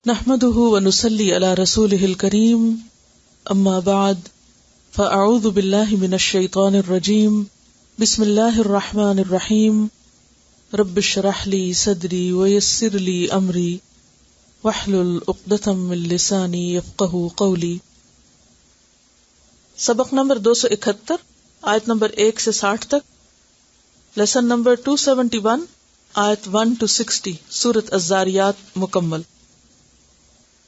نحمده ونصلي على رسوله الكريم اما بعد فاعوذ بالله من الشيطان الرجيم بسم الله الرحمن الرحيم رب اشرح لي صدري ويسر لي امري واحلل عقدة من لساني يفقهوا قولي۔ سبق نمبر 271 آیت نمبر 1 سے 60 تک، لیسن نمبر 271 آیت 1 to 60 سورۃ الذاریات مکمل۔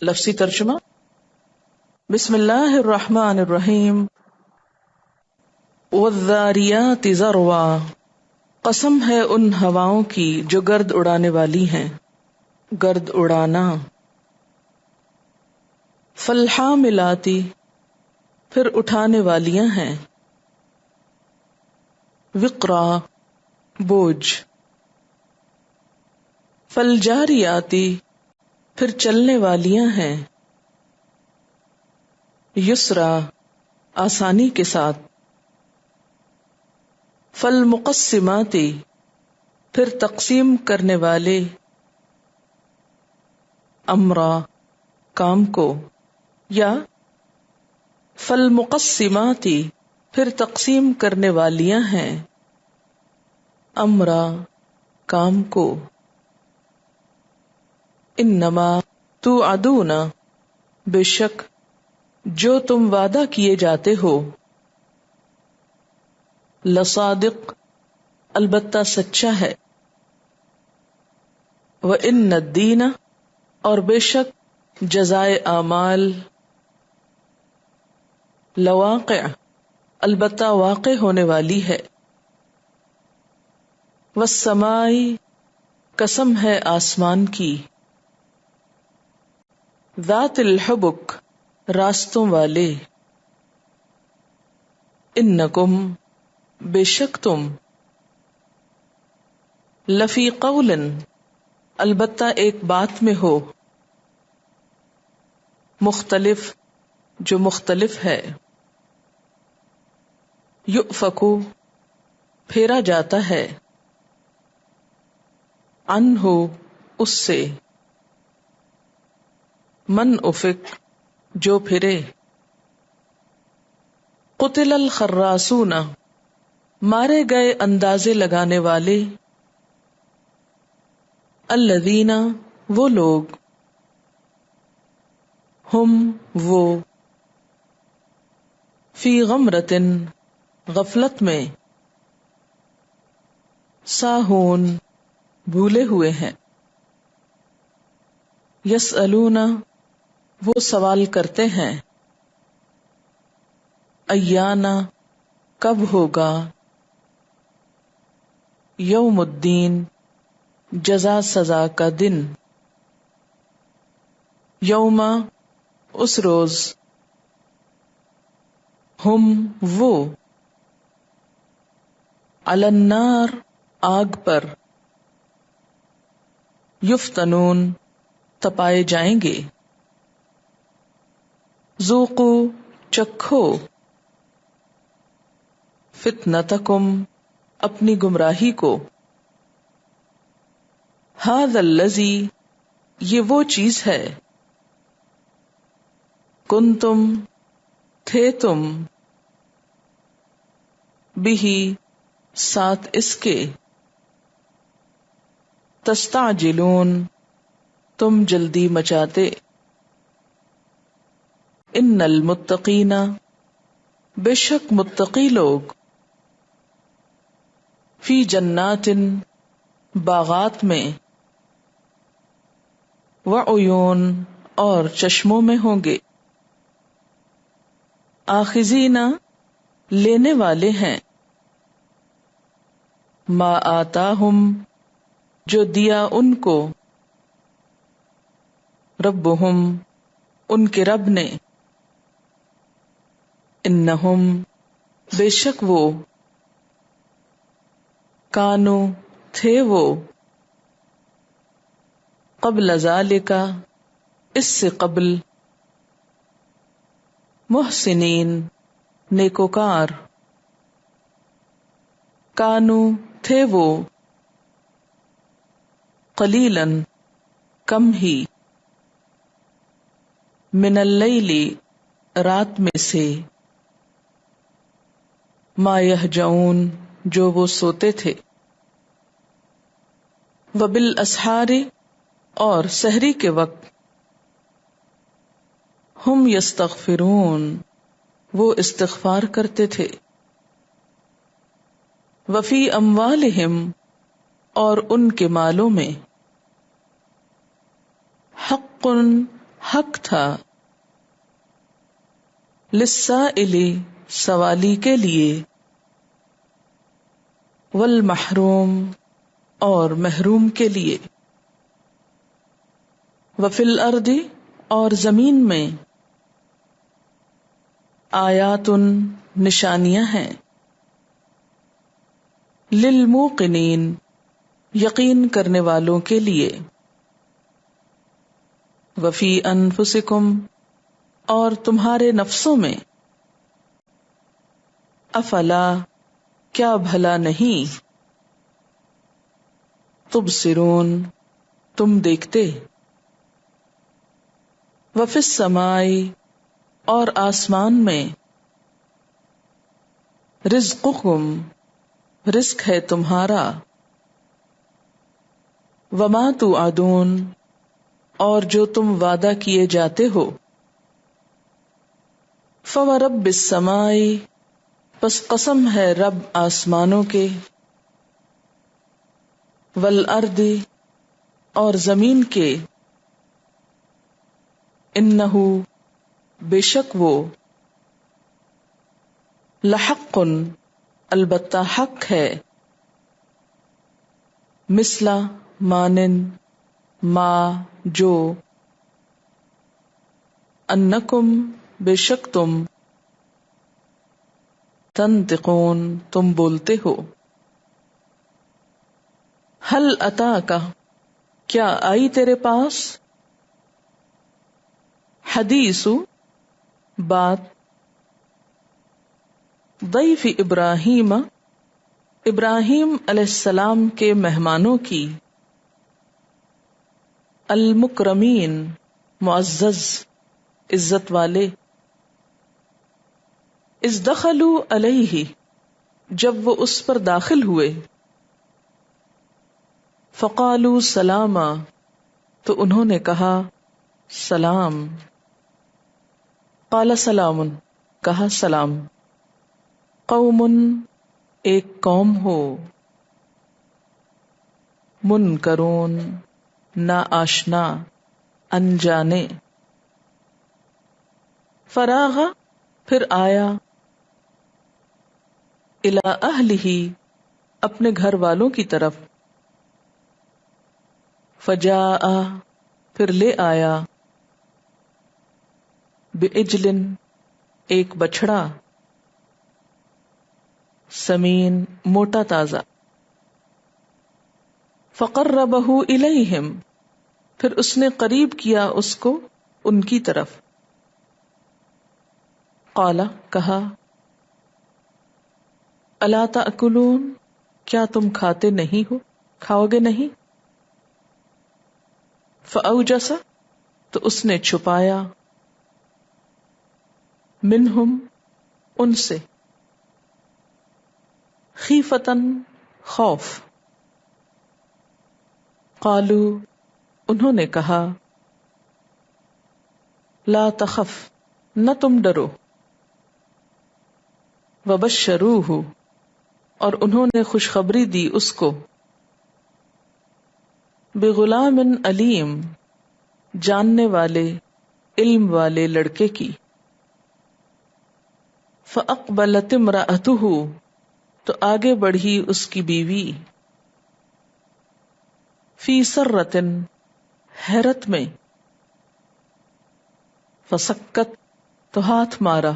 لفظی ترجمہ، بسم اللہ الرحمن الرحیم۔ والذاریات ذروا، قسم ہے ان ہواؤں کی جو گرد اڑانے والی ہیں، گرد اڑانا۔ فالحاملات، پھر اٹھانے والیاں ہیں۔ وقرا، بوجھ۔ فالجاریات، پھر چلنے والیاں ہیں۔ یسرا، آسانی کے ساتھ۔ فالمقسمات، پھر تقسیم کرنے والے۔ امرا، کام کو، یا فالمقسمات، پھر تقسیم کرنے والیاں ہیں۔ امرا، کام کو۔ انما توعدون، بے شک جو تم وعدہ کیے جاتے ہو۔ لصادق، البتہ سچا ہے۔ وان الدین، اور بے شک جزائے اعمال۔ لواقع، البتہ واقع ہونے والی ہے۔ والسماء، قسم ہے آسمان کی۔ ذات الحبک، راستوں والے۔ انکم، بے شک تم۔ لفی قول، البتہ ایک بات میں ہو۔ مختلف، جو مختلف ہے۔ یؤفکو، پھیرا جاتا ہے۔ عنہ، اس سے۔ من افک، جو پھرے۔ قتل الخراسون، مارے گئے اندازے لگانے والے۔ الذین، وہ لوگ۔ ہم، وہ۔ فی غمرۃ، غفلت میں۔ ساہون، بھولے ہوئے ہیں۔ یسألون، وہ سوال کرتے ہیں۔ ایان، کب ہوگا۔ یوم الدین، جزا سزا کا دن۔ یوم، اس روز۔ ہم، وہ۔ علی النار، آگ پر۔ یفتنون، تپائے جائیں گے۔ ذوقوا، چکھو۔ فتنتکم، اپنی گمراہی کو۔ ھذا الذی، یہ وہ چیز ہے۔ کنتم، تھے تم۔ بہ، ساتھ اس کے۔ تستعجلون، تم جلدی مچاتے۔ ان المتقین، بے شک متقی لوگ۔ فی جنات، باغات میں۔ وعیون، اور چشموں میں ہوں گے۔ آخذین، لینے والے ہیں۔ ما آتاہم، جو دیا ان کو۔ ربہم، ان کے رب نے۔ انہم، بے شک وہ۔ کانو، تھے وہ۔ قبل ذالک، اس سے قبل۔ محسنین، نیکوکار۔ کانو، تھے وہ۔ قلیلاً، کم ہی۔ من اللیل رات میں سے، ما یہجعون جو وہ سوتے تھے، وبالاسحار اور سحری کے وقت، ہم یستغفرون وہ استغفار کرتے تھے، وفی اموالہم اور ان کے مالوں میں، حق حق تھا، للسائل سوالی کے لیے، والمحروم اور محروم کے لیے، وفی الارض اور زمین میں، آیات نشانیاں ہیں، للموقنین یقین کرنے والوں کے لیے، وفی انفسکم اور تمہارے نفسوں میں، افلا کیا بھلا نہیں، تبصرون تم دیکھتے، وفی السماء اور آسمان میں، رزقکم رزق ہے تمہارا، وما توعدون اور جو تم وعدہ کیے جاتے ہو، فورب السماء پس قسم ہے رب آسمانوں کے، والارض اور زمین کے، انہ بے شک وہ، لحق البتہ حق ہے، مثلا مانند ما جو، انکم بے شک تم، تنطقون تم بولتے ہو، حل اتاکا کیا آئی تیرے پاس، حدیث بات، ضیف ابراہیم ابراہیم علیہ السلام کے مہمانوں کی، المکرمین معزز عزت والے، اذ دخلوا علیہ جب وہ اس پر داخل ہوئے، فقالوا سلاما تو انہوں نے کہا سلام، قال سلام کہا سلام، قوم ایک قوم ہو، منکرون نا آشنا انجانے، فراغ پھر آیا، الی اہلہ اپنے گھر والوں کی طرف، فجاء پھر لے آیا، بعجل ایک بچڑا، سمین موٹا تازہ، فقربہ الیہم پھر اس نے قریب کیا اس کو ان کی طرف، قال کہا الا تأکلون کیا تم کھاتے نہیں ہو، کھاؤ گے نہیں، فأوجس تو اس نے چھپایا، منہم ان سے، خیفتن خوف، قالو انہوں نے کہا لا تخف نہ تم ڈرو، وبشروہ اور انہوں نے خوشخبری دی اس کو، بغلام علیم جاننے والے علم والے لڑکے کی، فاقبلت امرأتہ تو آگے بڑھی اس کی بیوی، فی سرۃ حیرت میں، فسکت تو ہاتھ مارا،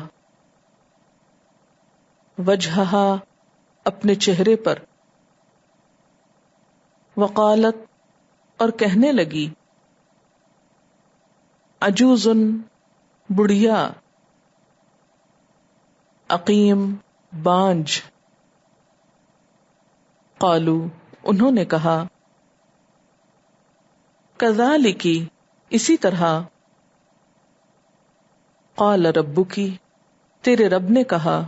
وجہہا اپنے چہرے پر، وقالت اور کہنے لگی، عجوز بڑھیا، عقیم بانجھ، قالو انہوں نے کہا کذالک اسی طرح، قال ربکی، تیرے رب نے کہا،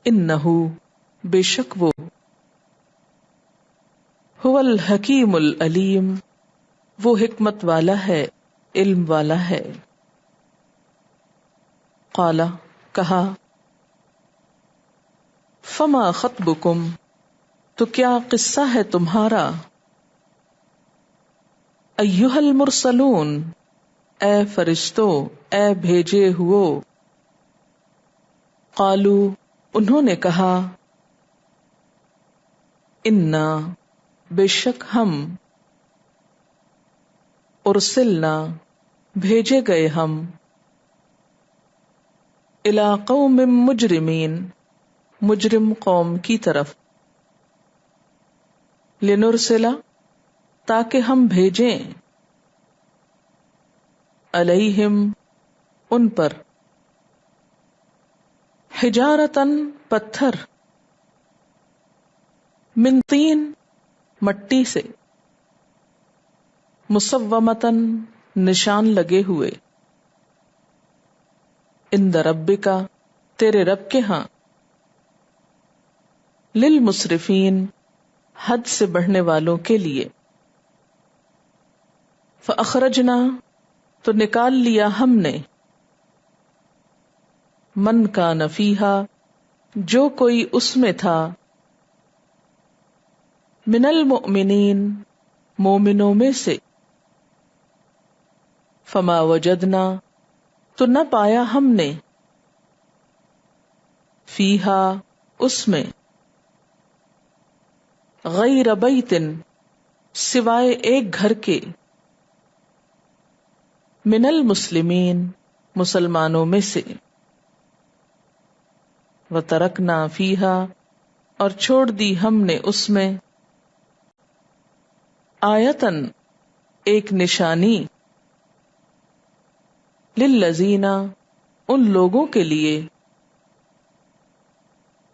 انہو، بے شک وہ، هو الحکیم العلیم، وہ حکمت والا ہے، علم والا ہے۔ قال، کہا، فما خطبکم، تو کیا قصہ ہے تمہارا، ایھا المرسلون، اے فرشتو، اے بھیجے ہوئو، قالو، انہوں نے کہا، انا، بے شک ہم، ارسلنا، بھیجے گئے ہم، الی قوم مجرمین، مجرم قوم کی طرف، لنرسلا، تاکہ ہم بھیجیں، علیہم، ان پر، حجارتن، پتھر، من طین، مٹی سے، مسومتن، نشان لگے ہوئے، عند ربک، تیرے رب کے ہاں، للمسرفین، حد سے بڑھنے والوں کے لیے، فاخرجنا، تو نکال لیا ہم نے، من کان فیہا، جو کوئی اس میں تھا، من المؤمنین، مومنوں میں سے، فما وجدنا، تو نہ پایا ہم نے، فیہا، اس میں، غیر بیت، سوائے ایک گھر کے، من المسلمین، مسلمانوں میں سے، وترکنا فیہا، اور چھوڑ دی ہم نے اس میں، آیتن، ایک نشانی، للذین، ان لوگوں کے لیے،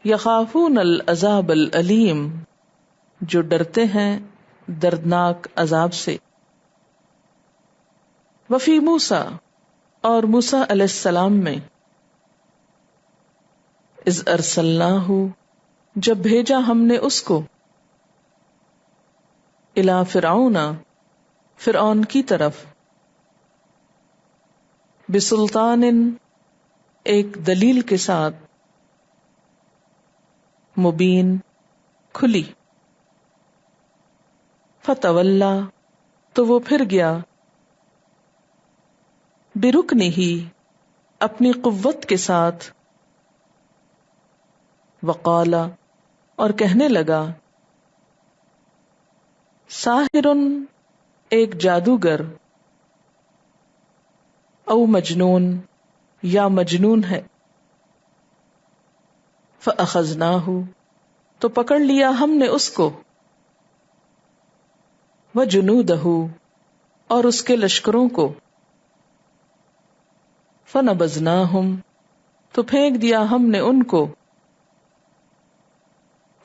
یخافون العذاب العلیم، جو ڈرتے ہیں دردناک عذاب سے، وفی موسیٰ، اور موسیٰ علیہ السلام میں، اذ ارسلناہ، جب بھیجا ہم نے اس کو، الی فرعون، فرعون کی طرف، بسلطان، ایک دلیل کے ساتھ، مبین، کھلی، فتولی، تو وہ پھر گیا، برکنہ، اپنی قوت کے ساتھ، وقال، اور کہنے لگا، ساحر، ایک جادوگر، او مجنون، یا مجنون ہے، فاخذناہ، تو پکڑ لیا ہم نے اس کو، وجنودہ، اور اس کے لشکروں کو، فنبذناہم، تو پھینک دیا ہم نے ان کو،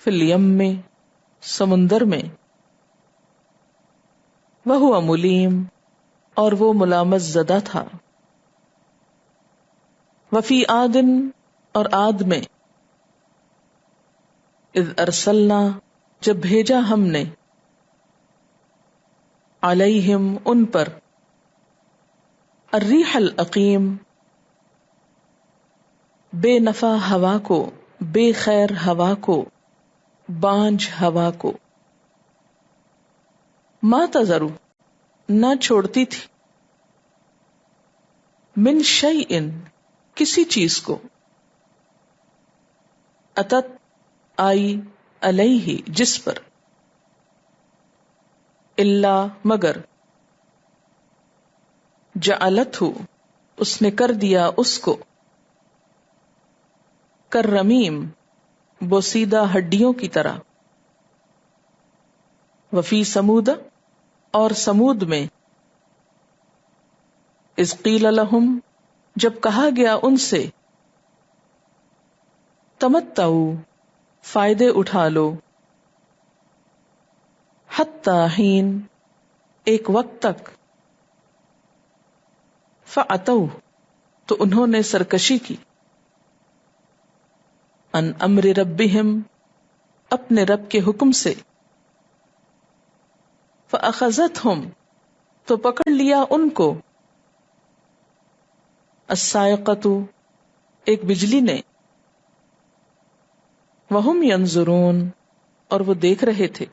فی الیم، سمندر میں، وہو ملیم، اور وہ ملامت زدہ تھا، وفی عاد، اور عاد میں، اذ ارسلنا، جب بھیجا ہم نے، علیہم، ان پر، الریح العقیم، بے نفع ہوا کو، بے خیر ہوا کو، بانجھ ہوا کو، ما تذرو، نہ چھوڑتی تھی، من شیء، کسی چیز کو، اتت، آئی، علیہ، جس پر، الا، مگر، جعلتہ، اس نے کر دیا اس کو، کررمیم، بوسیدہ ہڈیوں کی طرح، وفی سمود، اور سمود میں، اذ قیل لہم، جب کہا گیا ان سے، تمتعوا، فائدے اٹھا لو، حتی حین، ایک وقت تک، فَعَتَوْا تو انہوں نے سرکشی کی، عن امر ربہم اپنے رب کے حکم سے، فَأَخَذَتْهُمْ تو پکڑ لیا ان کو، الصاعقۃ ایک بجلی نے، وَهُمْ يَنظُرُونَ اور وہ دیکھ رہے تھے،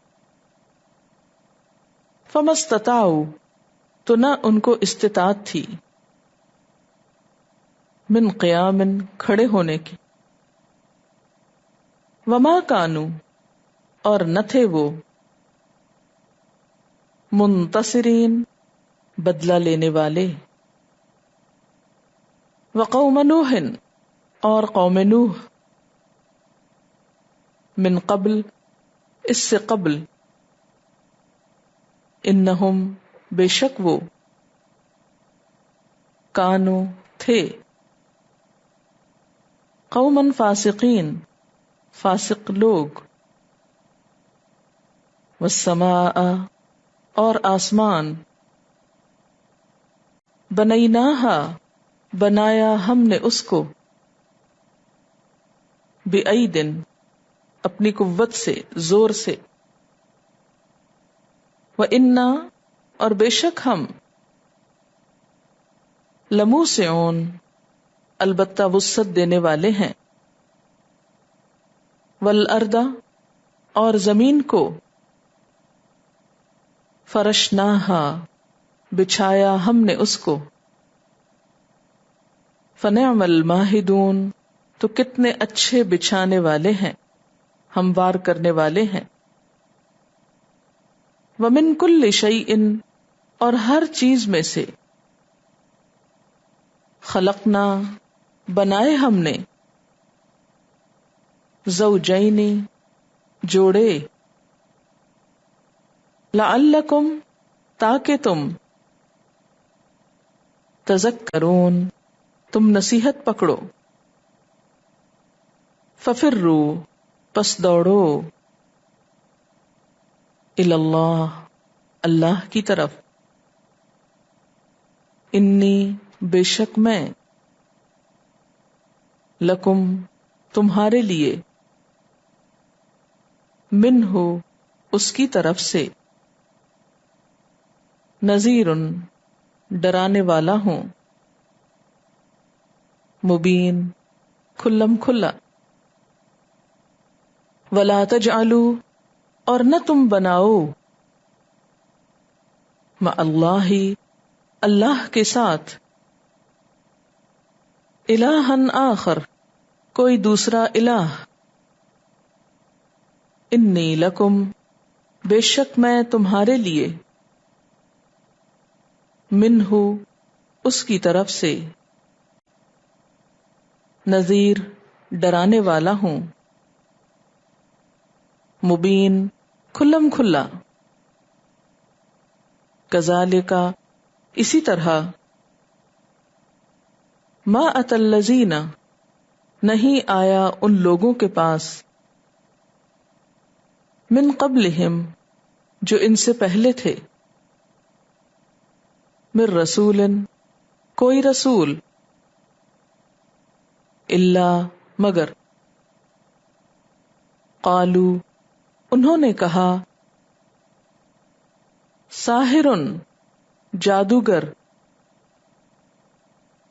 فَمَا اسْتَطَاعُوا تو نہ ان کو استطاعت تھی، من قیام کھڑے ہونے کی، وما کانوا اور نہ تھے وہ، منتصرین بدلہ لینے والے، وقوم نوح اور قوم نوح، من قبل اس سے قبل، انہم بے شک وہ، کانو تھے، قوماً فاسقین فاسق لوگ، والسماء اور آسمان، بنیناہا بنایا ہم نے اس کو، بِأَیْدٍ اپنی قوت سے زور سے، وَإِنَّا اور بے شک ہم، لَمُوسِعُونَ البتہ وسعت دینے والے ہیں، وَالْأَرْضَ اور زمین کو، فَرَشْنَاهَا بچھایا ہم نے اس کو، فَنِعْمَ الْمَاہِدُونَ تو کتنے اچھے بچھانے والے ہیں، ہموار کرنے والے ہیں، وَمِن كُلِّ شَيْءٍ اور ہر چیز میں سے، خلقنا بنائے ہم نے، زوجین جوڑے، لعلکم تاکہ تم، تذکرون تم نصیحت پکڑو، ففروا پس دوڑو، الی اللہ اللہ کی طرف، انی بے شک میں، لکم تمہارے لیے، منہ اس کی طرف سے، نذیر ڈرانے والا ہوں، مبین کھلم کھلا، ولا تجعلوا اور نہ تم بناؤ، مع اللہ اللہ کے ساتھ، الہا آخر کوئی دوسرا الہ، انی لکم بے شک میں تمہارے لیے، منہ اس کی طرف سے، نذیر ڈرانے والا ہوں، مبین کھلم کھلا، کذالک اسی طرح، ما اتی الذین نہیں آیا ان لوگوں کے پاس، من قبلہم جو ان سے پہلے تھے، من رسول کوئی رسول، الا مگر، قالو انہوں نے کہا، ساحر جادوگر،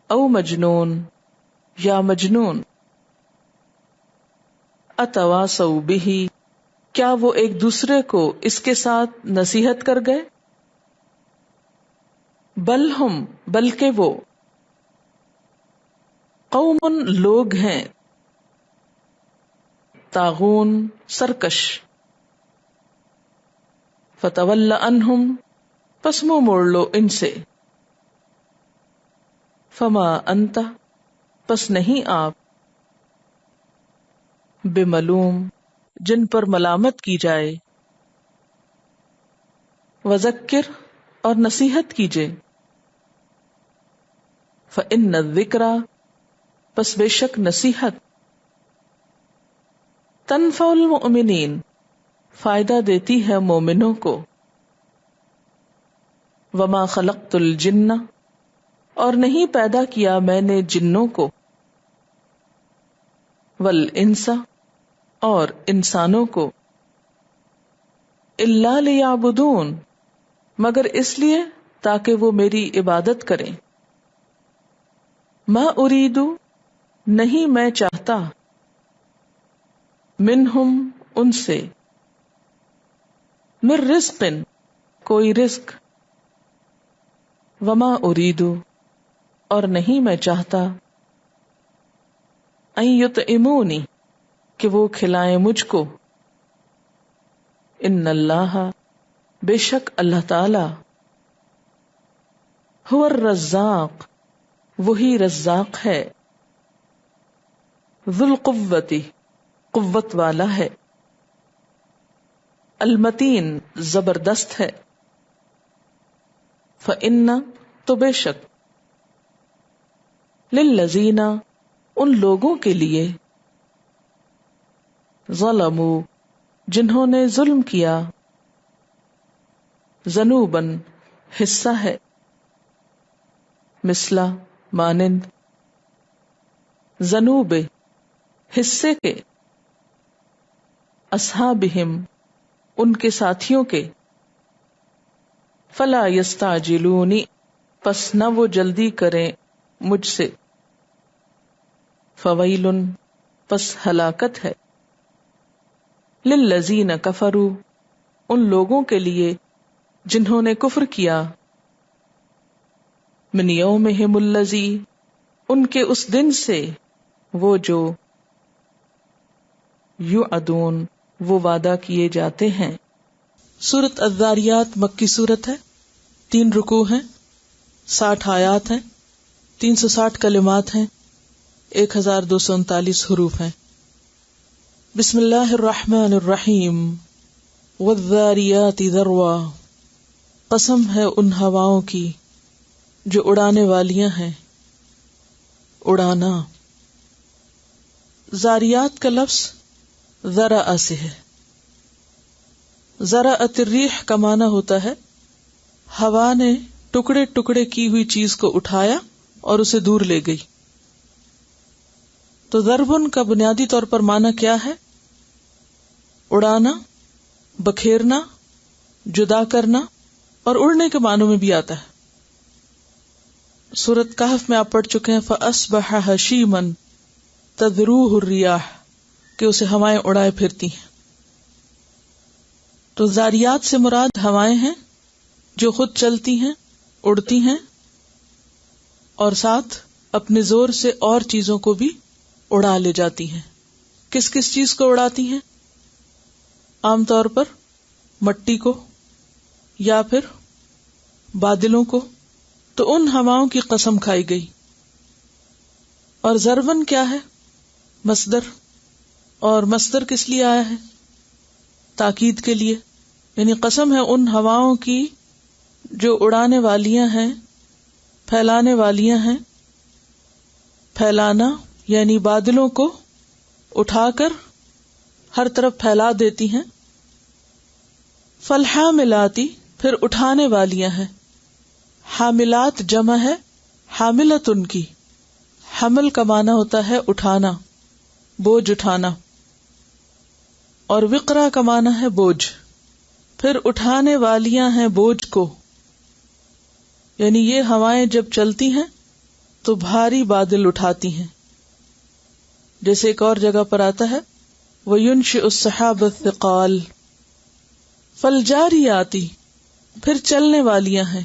او مجنون یا مجنون، اتواصوا بہ کیا وہ ایک دوسرے کو اس کے ساتھ نصیحت کر گئے، بل ہم بلکہ وہ، قوم لوگ ہیں، طاغون سرکش، فتول عنہم پس منہ موڑ لو ان سے، فما انت پس نہیں آپ، بملوم جن پر ملامت کی جائے، وذکر اور نصیحت کیجے، فإن الذکرى پس بے شک نصیحت، تنفع المؤمنین فائدہ دیتی ہے مومنوں کو، وما خلقت الجن اور نہیں پیدا کیا میں نے جنوں کو، والانس اور انسانوں کو، الا لیعبدون مگر اس لیے تاکہ وہ میری عبادت کریں، ما اریدو نہیں میں چاہتا، منہم ان سے، من رزق کوئی رزق، وما اریدو اور نہیں میں چاہتا، ان یطعمونی کہ وہ کھلائیں مجھ کو، ان اللہ بے شک اللہ تعالی، هو الرزاق وہی رزاق ہے، ذو القوۃ قوت والا ہے، المتین زبردست ہے، فإن تو بے شک، للذین ان لوگوں کے لیے، ظلموا جنہوں نے ظلم کیا، ذنوباً حصہ ہے، مثلا مانند، ذنوب حصے کے، اصحابہم ان کے ساتھیوں کے، فلا یستعجلونی پس نہ وہ جلدی کریں مجھ سے، فویل پس ہلاکت ہے، للذین کفروا ان لوگوں کے لیے جنہوں نے کفر کیا، من یومہم الذی ان کے اس دن سے وہ جو، یوعدون وہ وعدہ کیے جاتے ہیں۔ سورۃ الذاریات مکی سورت ہے، 3 رکوع ہیں، 60 آیات ہیں، 360 کلمات ہیں، 1239 حروف ہیں۔ بسم اللہ الرحمن الرحیم، والذاریات ذروا قسم ہے ان ہواؤں کی جو اڑانے والیاں ہیں، اڑانا۔ ذاریات کا لفظ ذرأ سے ہے، ذرأت الریح کا معنی ہوتا ہے ہوا نے ٹکڑے ٹکڑے کی ہوئی چیز کو اٹھایا اور اسے دور لے گئی۔ تو ضربن کا بنیادی طور پر معنی کیا ہے؟ اڑانا، بکھیرنا، جدا کرنا، اور اڑنے کے معنوں میں بھی آتا ہے۔ سورۃ کہف میں آپ پڑھ چکے ہیں فَأَصْبَحَ هَشِيمًا تَذْرُوهُ الرِّيَاحُ کہ اسے ہوائیں اڑائے پھرتی ہیں۔ تو ذاریات سے مراد ہوائیں ہیں جو خود چلتی ہیں، اڑتی ہیں، اور ساتھ اپنے زور سے اور چیزوں کو بھی اڑا لے جاتی ہیں۔ کس کس چیز کو اڑاتی ہیں؟ عام طور پر مٹی کو یا پھر بادلوں کو، تو ان ہواؤں کی قسم کھائی گئی۔ اور ضربن کیا ہے؟ مصدر، اور مصدر کس لیے آیا ہے؟ تاکید کے لیے، یعنی قسم ہے ان ہواؤں کی جو اڑانے والیاں ہیں، پھیلانے والیاں ہیں۔ پھیلانا یعنی بادلوں کو اٹھا کر ہر طرف پھیلا دیتی ہیں۔ فالحاملاتی پھر اٹھانے والیاں ہیں۔ حاملات جمع ہے حاملت ان کی، حمل کا معنی ہوتا ہے اٹھانا، بوجھ اٹھانا، اور وقرا کا معنی ہے بوجھ۔ پھر اٹھانے والیاں ہیں بوجھ کو، یعنی یہ ہوائیں جب چلتی ہیں تو بھاری بادل اٹھاتی ہیں۔ جیسے ایک اور جگہ پر آتا ہے وَيُنشِئُ السَّحَابَ الثِّقَالَ۔ فَالْجَارِيَاتِ پھر چلنے والیاں ہیں۔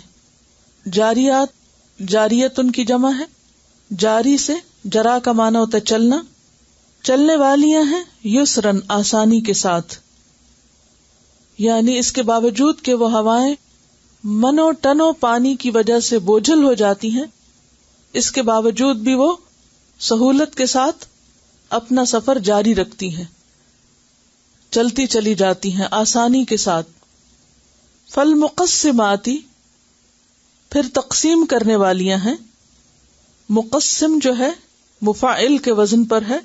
جاریات، جاریت ان کی جمع ہے، جاری سے جرا کا معنی ہوتا ہے چلنا، چلنے والیاں ہیں یسرن آسانی کے ساتھ، یعنی اس کے باوجود کہ وہ ہوائیں منو ٹنوں پانی کی وجہ سے بوجھل ہو جاتی ہیں، اس کے باوجود بھی وہ سہولت کے ساتھ اپنا سفر جاری رکھتی ہیں، چلتی چلی جاتی ہیں آسانی کے ساتھ۔ فالمقسماتی پھر تقسیم کرنے والیاں ہیں۔ مقسم جو ہے مفاعل کے وزن پر ہے،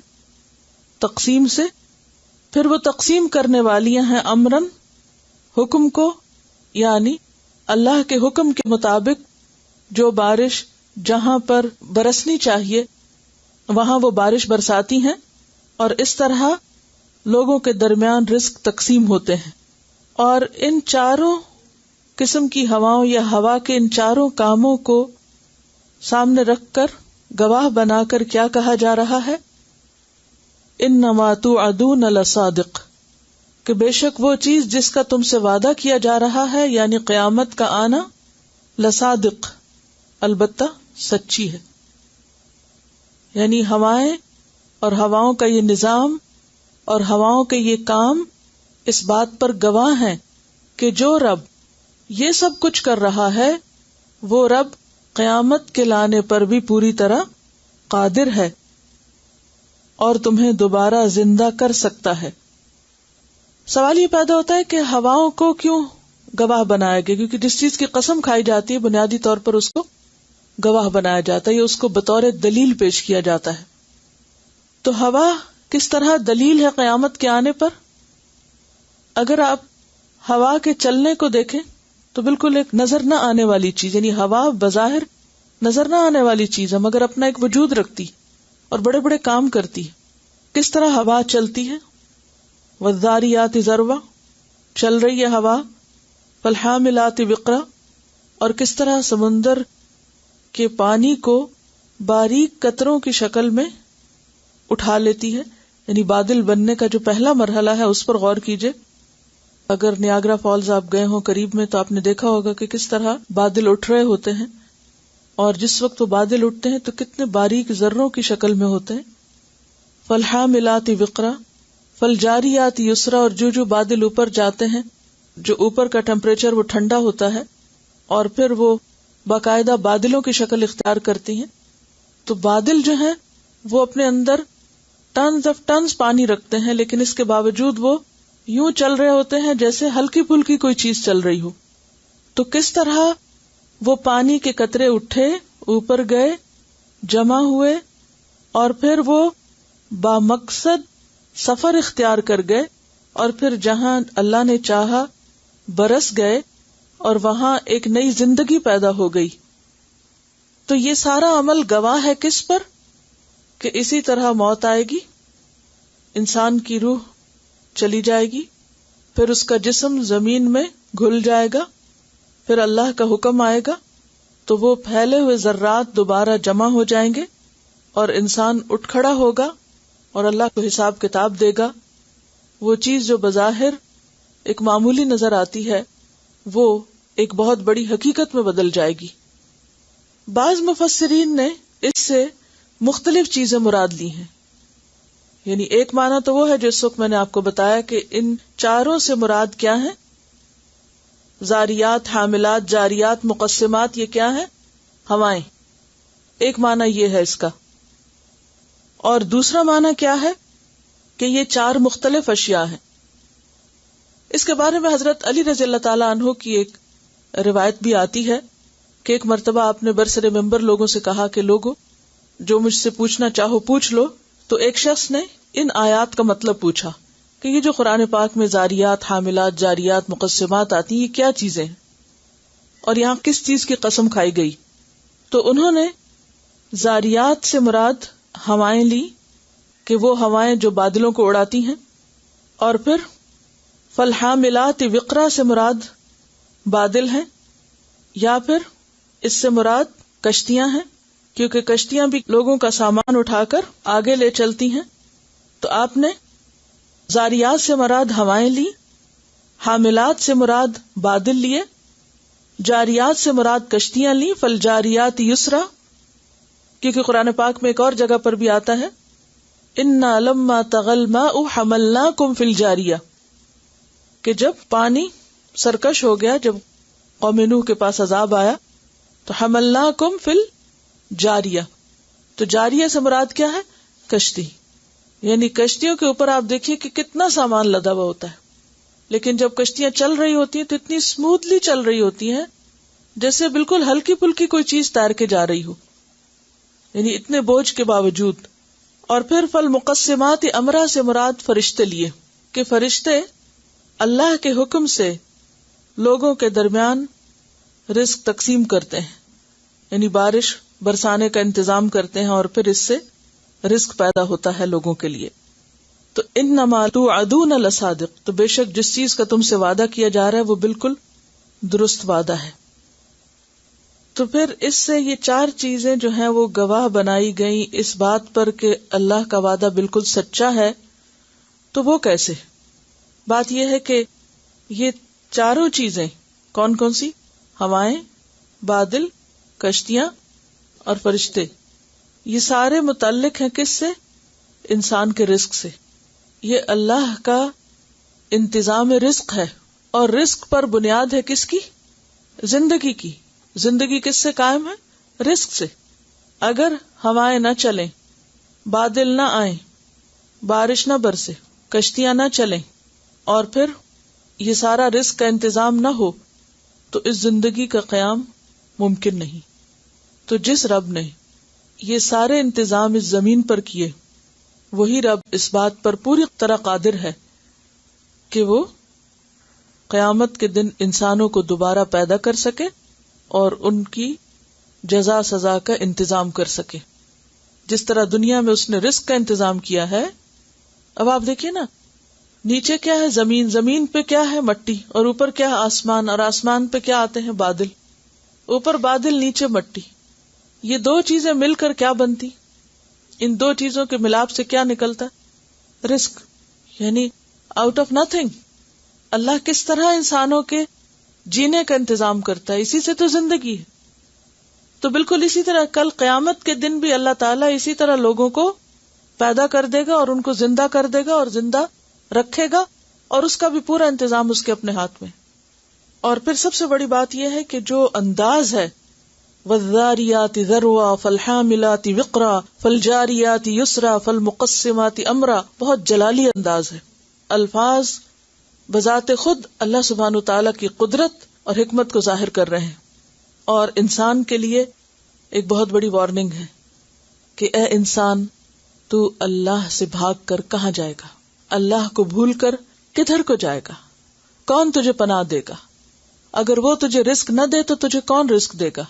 تقسیم سے، پھر وہ تقسیم کرنے والیاں ہیں امرن حکم کو، یعنی اللہ کے حکم کے مطابق جو بارش جہاں پر برسنی چاہیے وہاں وہ بارش برساتی ہیں، اور اس طرح لوگوں کے درمیان رزق تقسیم ہوتے ہیں. اور ان چاروں قسم کی ہواؤں یا ہوا کے ان چاروں کاموں کو سامنے رکھ کر گواہ بنا کر کیا کہا جا رہا ہے؟ انما توعدون لصادق، کہ بے شک وہ چیز جس کا تم سے وعدہ کیا جا رہا ہے یعنی قیامت کا آنا، لصادق، البتہ سچی ہے. یعنی ہوائیں اور ہواؤں کا یہ نظام اور ہواؤں کے یہ کام اس بات پر گواہ ہیں کہ جو رب یہ سب کچھ کر رہا ہے وہ رب قیامت کے لانے پر بھی پوری طرح قادر ہے اور تمہیں دوبارہ زندہ کر سکتا ہے. سوال یہ پیدا ہوتا ہے کہ ہواؤں کو کیوں گواہ بنایا گیا؟ کیونکہ جس چیز کی قسم کھائی جاتی ہے بنیادی طور پر اس کو گواہ بنایا جاتا ہے یا اس کو بطور دلیل پیش کیا جاتا ہے. تو ہوا کس طرح دلیل ہے قیامت کے آنے پر؟ اگر آپ ہوا کے چلنے کو دیکھیں تو بالکل ایک نظر نہ آنے والی چیز، یعنی ہوا بظاہر نظر نہ آنے والی چیز ہے مگر اپنا ایک وجود رکھتی اور بڑے بڑے کام کرتی. کس طرح ہوا چلتی ہے؟ والذاریات ذروا، چل رہی ہے ہوا. فالحاملات وقرا، اور کس طرح سمندر کے پانی کو باریک قطروں کی شکل میں اٹھا لیتی ہے. یعنی بادل بننے کا جو پہلا مرحلہ ہے اس پر غور کیجئے. اگر نیاگرا فالز آپ گئے ہوں قریب میں تو آپ نے دیکھا ہوگا کہ کس طرح بادل اٹھ رہے ہوتے ہیں، اور جس وقت وہ بادل اٹھتے ہیں تو کتنے باریک ذروں کی شکل میں ہوتے ہیں. فالحاملات وقرا فالجاریات یسرا، اور جو بادل اوپر جاتے ہیں، جو اوپر کا ٹیمپریچر وہ ٹھنڈا ہوتا ہے اور پھر وہ باقاعدہ بادلوں کی شکل اختیار کرتی ہیں. تو بادل جو ہیں وہ اپنے اندر ٹنز آف ٹنز پانی رکھتے ہیں، لیکن اس کے باوجود وہ یوں چل رہے ہوتے ہیں جیسے ہلکی پھلکی کوئی چیز چل رہی ہو. تو کس طرح وہ پانی کے قطرے اٹھے، اوپر گئے، جمع ہوئے، اور پھر وہ بامقصد سفر اختیار کر گئے، اور پھر جہاں اللہ نے چاہا برس گئے اور وہاں ایک نئی زندگی پیدا ہو گئی. تو یہ سارا عمل گواہ ہے کس پر؟ کہ اسی طرح موت آئے گی، انسان کی روح چلی جائے گی، پھر اس کا جسم زمین میں گھل جائے گا، پھر اللہ کا حکم آئے گا تو وہ پھیلے ہوئے ذرات دوبارہ جمع ہو جائیں گے اور انسان اٹھ کھڑا ہوگا اور اللہ کو حساب کتاب دے گا. وہ چیز جو بظاہر ایک معمولی نظر آتی ہے وہ ایک بہت بڑی حقیقت میں بدل جائے گی. بعض مفسرین نے اس سے مختلف چیزیں مراد لی ہیں. یعنی ایک معنی تو وہ ہے جو اس وقت میں نے آپ کو بتایا کہ ان چاروں سے مراد کیا ہے، زاریات، حاملات، جاریات، مقسمات، یہ کیا ہے؟ ہوائیں. ایک معنی یہ ہے اس کا. اور دوسرا معنی کیا ہے کہ یہ چار مختلف اشیاء ہیں. اس کے بارے میں حضرت علی رضی اللہ تعالی عنہ کی ایک روایت بھی آتی ہے کہ ایک مرتبہ آپ نے برسر ممبر لوگوں سے کہا کہ لوگوں جو مجھ سے پوچھنا چاہو پوچھ لو. تو ایک شخص نے ان آیات کا مطلب پوچھا کہ یہ جو قرآن پاک میں زاریات، حاملات، جاریات، مقسمات آتی ہیں، یہ کیا چیزیں ہیں اور یہاں کس چیز کی قسم کھائی گئی؟ تو انہوں نے زاریات سے مراد ہوائیں لی کہ وہ ہوائیں جو بادلوں کو اڑاتی ہیں، اور پھر فالحاملات وقرا سے مراد بادل ہیں، یا پھر اس سے مراد کشتیاں ہیں کیونکہ کشتیاں بھی لوگوں کا سامان اٹھا کر آگے لے چلتی ہیں. تو آپ نے زاریات سے مراد ہوائیں لی، حاملات سے مراد بادل لیے، جاریات سے مراد کشتیاں لی. فالجاریات یسرا، کیونکہ قرآن پاک میں ایک اور جگہ پر بھی آتا ہے انا لما طغى الماء حملناكم في الجاریہ، کہ جب پانی سرکش ہو گیا، جب قوم نوح کے پاس عذاب آیا تو حملناکم فی الجاریہ. تو جاریہ سے مراد کیا ہے؟ کشتی. یعنی کشتیوں کے اوپر آپ دیکھیے کہ کتنا سامان لدا ہوا ہوتا ہے، لیکن جب کشتیاں چل رہی ہوتی ہیں تو اتنی اسموتھلی چل رہی ہوتی ہیں جیسے بالکل ہلکی پھلکی کوئی چیز تیر کے جا رہی ہو، یعنی اتنے بوجھ کے باوجود. اور پھر فالمقسمات امرا سے مراد فرشتے لیے کہ فرشتے اللہ کے حکم سے لوگوں کے درمیان رزق تقسیم کرتے ہیں، یعنی بارش برسانے کا انتظام کرتے ہیں اور پھر اس سے رزق پیدا ہوتا ہے لوگوں کے لیے. تو انما توعدون لصادق، تو بے شک جس چیز کا تم سے وعدہ کیا جا رہا ہے وہ بالکل درست وعدہ ہے. تو پھر اس سے یہ 4 چیزیں جو ہیں وہ گواہ بنائی گئیں اس بات پر کہ اللہ کا وعدہ بالکل سچا ہے. تو وہ کیسے؟ بات یہ ہے کہ یہ چاروں چیزیں کون کون سی؟ ہوائیں، بادل، کشتیاں اور فرشتے، یہ سارے متعلق ہیں کس سے؟ انسان کے رزق سے. یہ اللہ کا انتظام رزق ہے، اور رزق پر بنیاد ہے کس کی؟ زندگی کی. زندگی کس سے قائم ہے؟ رزق سے. اگر ہوائیں نہ چلیں، بادل نہ آئیں، بارش نہ برسے، کشتیاں نہ چلیں، اور پھر یہ سارا رزق کا انتظام نہ ہو تو اس زندگی کا قیام ممکن نہیں. تو جس رب نے یہ سارے انتظام اس زمین پر کیے، وہی رب اس بات پر پوری طرح قادر ہے کہ وہ قیامت کے دن انسانوں کو دوبارہ پیدا کر سکے اور ان کی جزا سزا کا انتظام کر سکے. جس طرح دنیا میں اس نے رزق کا انتظام کیا ہے. اب آپ دیکھیے نا، نیچے کیا ہے؟ زمین، زمین پہ کیا ہے؟ مٹی، اور اوپر کیا ہے؟ آسمان، اور آسمان پہ کیا آتے ہیں؟ بادل. اوپر بادل، نیچے مٹی. یہ 2 چیزیں مل کر کیا بنتی؟ ان 2 چیزوں کے ملاپ سے کیا نکلتا؟ رزق. یعنی آؤٹ آف نتھنگ اللہ کس طرح انسانوں کے جینے کا انتظام کرتا ہے. اسی سے تو زندگی ہے. تو بالکل اسی طرح کل قیامت کے دن بھی اللہ تعالیٰ اسی طرح لوگوں کو پیدا کر دے گا اور ان کو زندہ کر دے گا اور زندہ رکھے گا، اور اس کا بھی پورا انتظام اس کے اپنے ہاتھ میں. اور پھر سب سے بڑی بات یہ ہے کہ جو انداز ہے، وَالذَّارِيَاتِ ذَرْوًا فَالْحَامِلَاتِ وِقْرًا فَالْجَارِيَاتِ يُسْرًا فَالْمُقَسِّمَاتِ أَمْرًا، بہت جلالی انداز ہے. الفاظ بذات خود اللہ سبحانہ وتعالیٰ کی قدرت اور حکمت کو ظاہر کر رہے ہیں. اور انسان کے لیے ایک بہت بڑی وارننگ ہے کہ اے انسان، تو اللہ سے بھاگ کر کہاں جائے گا؟ اللہ کو بھول کر کدھر کو جائے گا؟ کون تجھے پناہ دے گا؟ اگر وہ تجھے رزق نہ دے تو تجھے کون رزق دے گا؟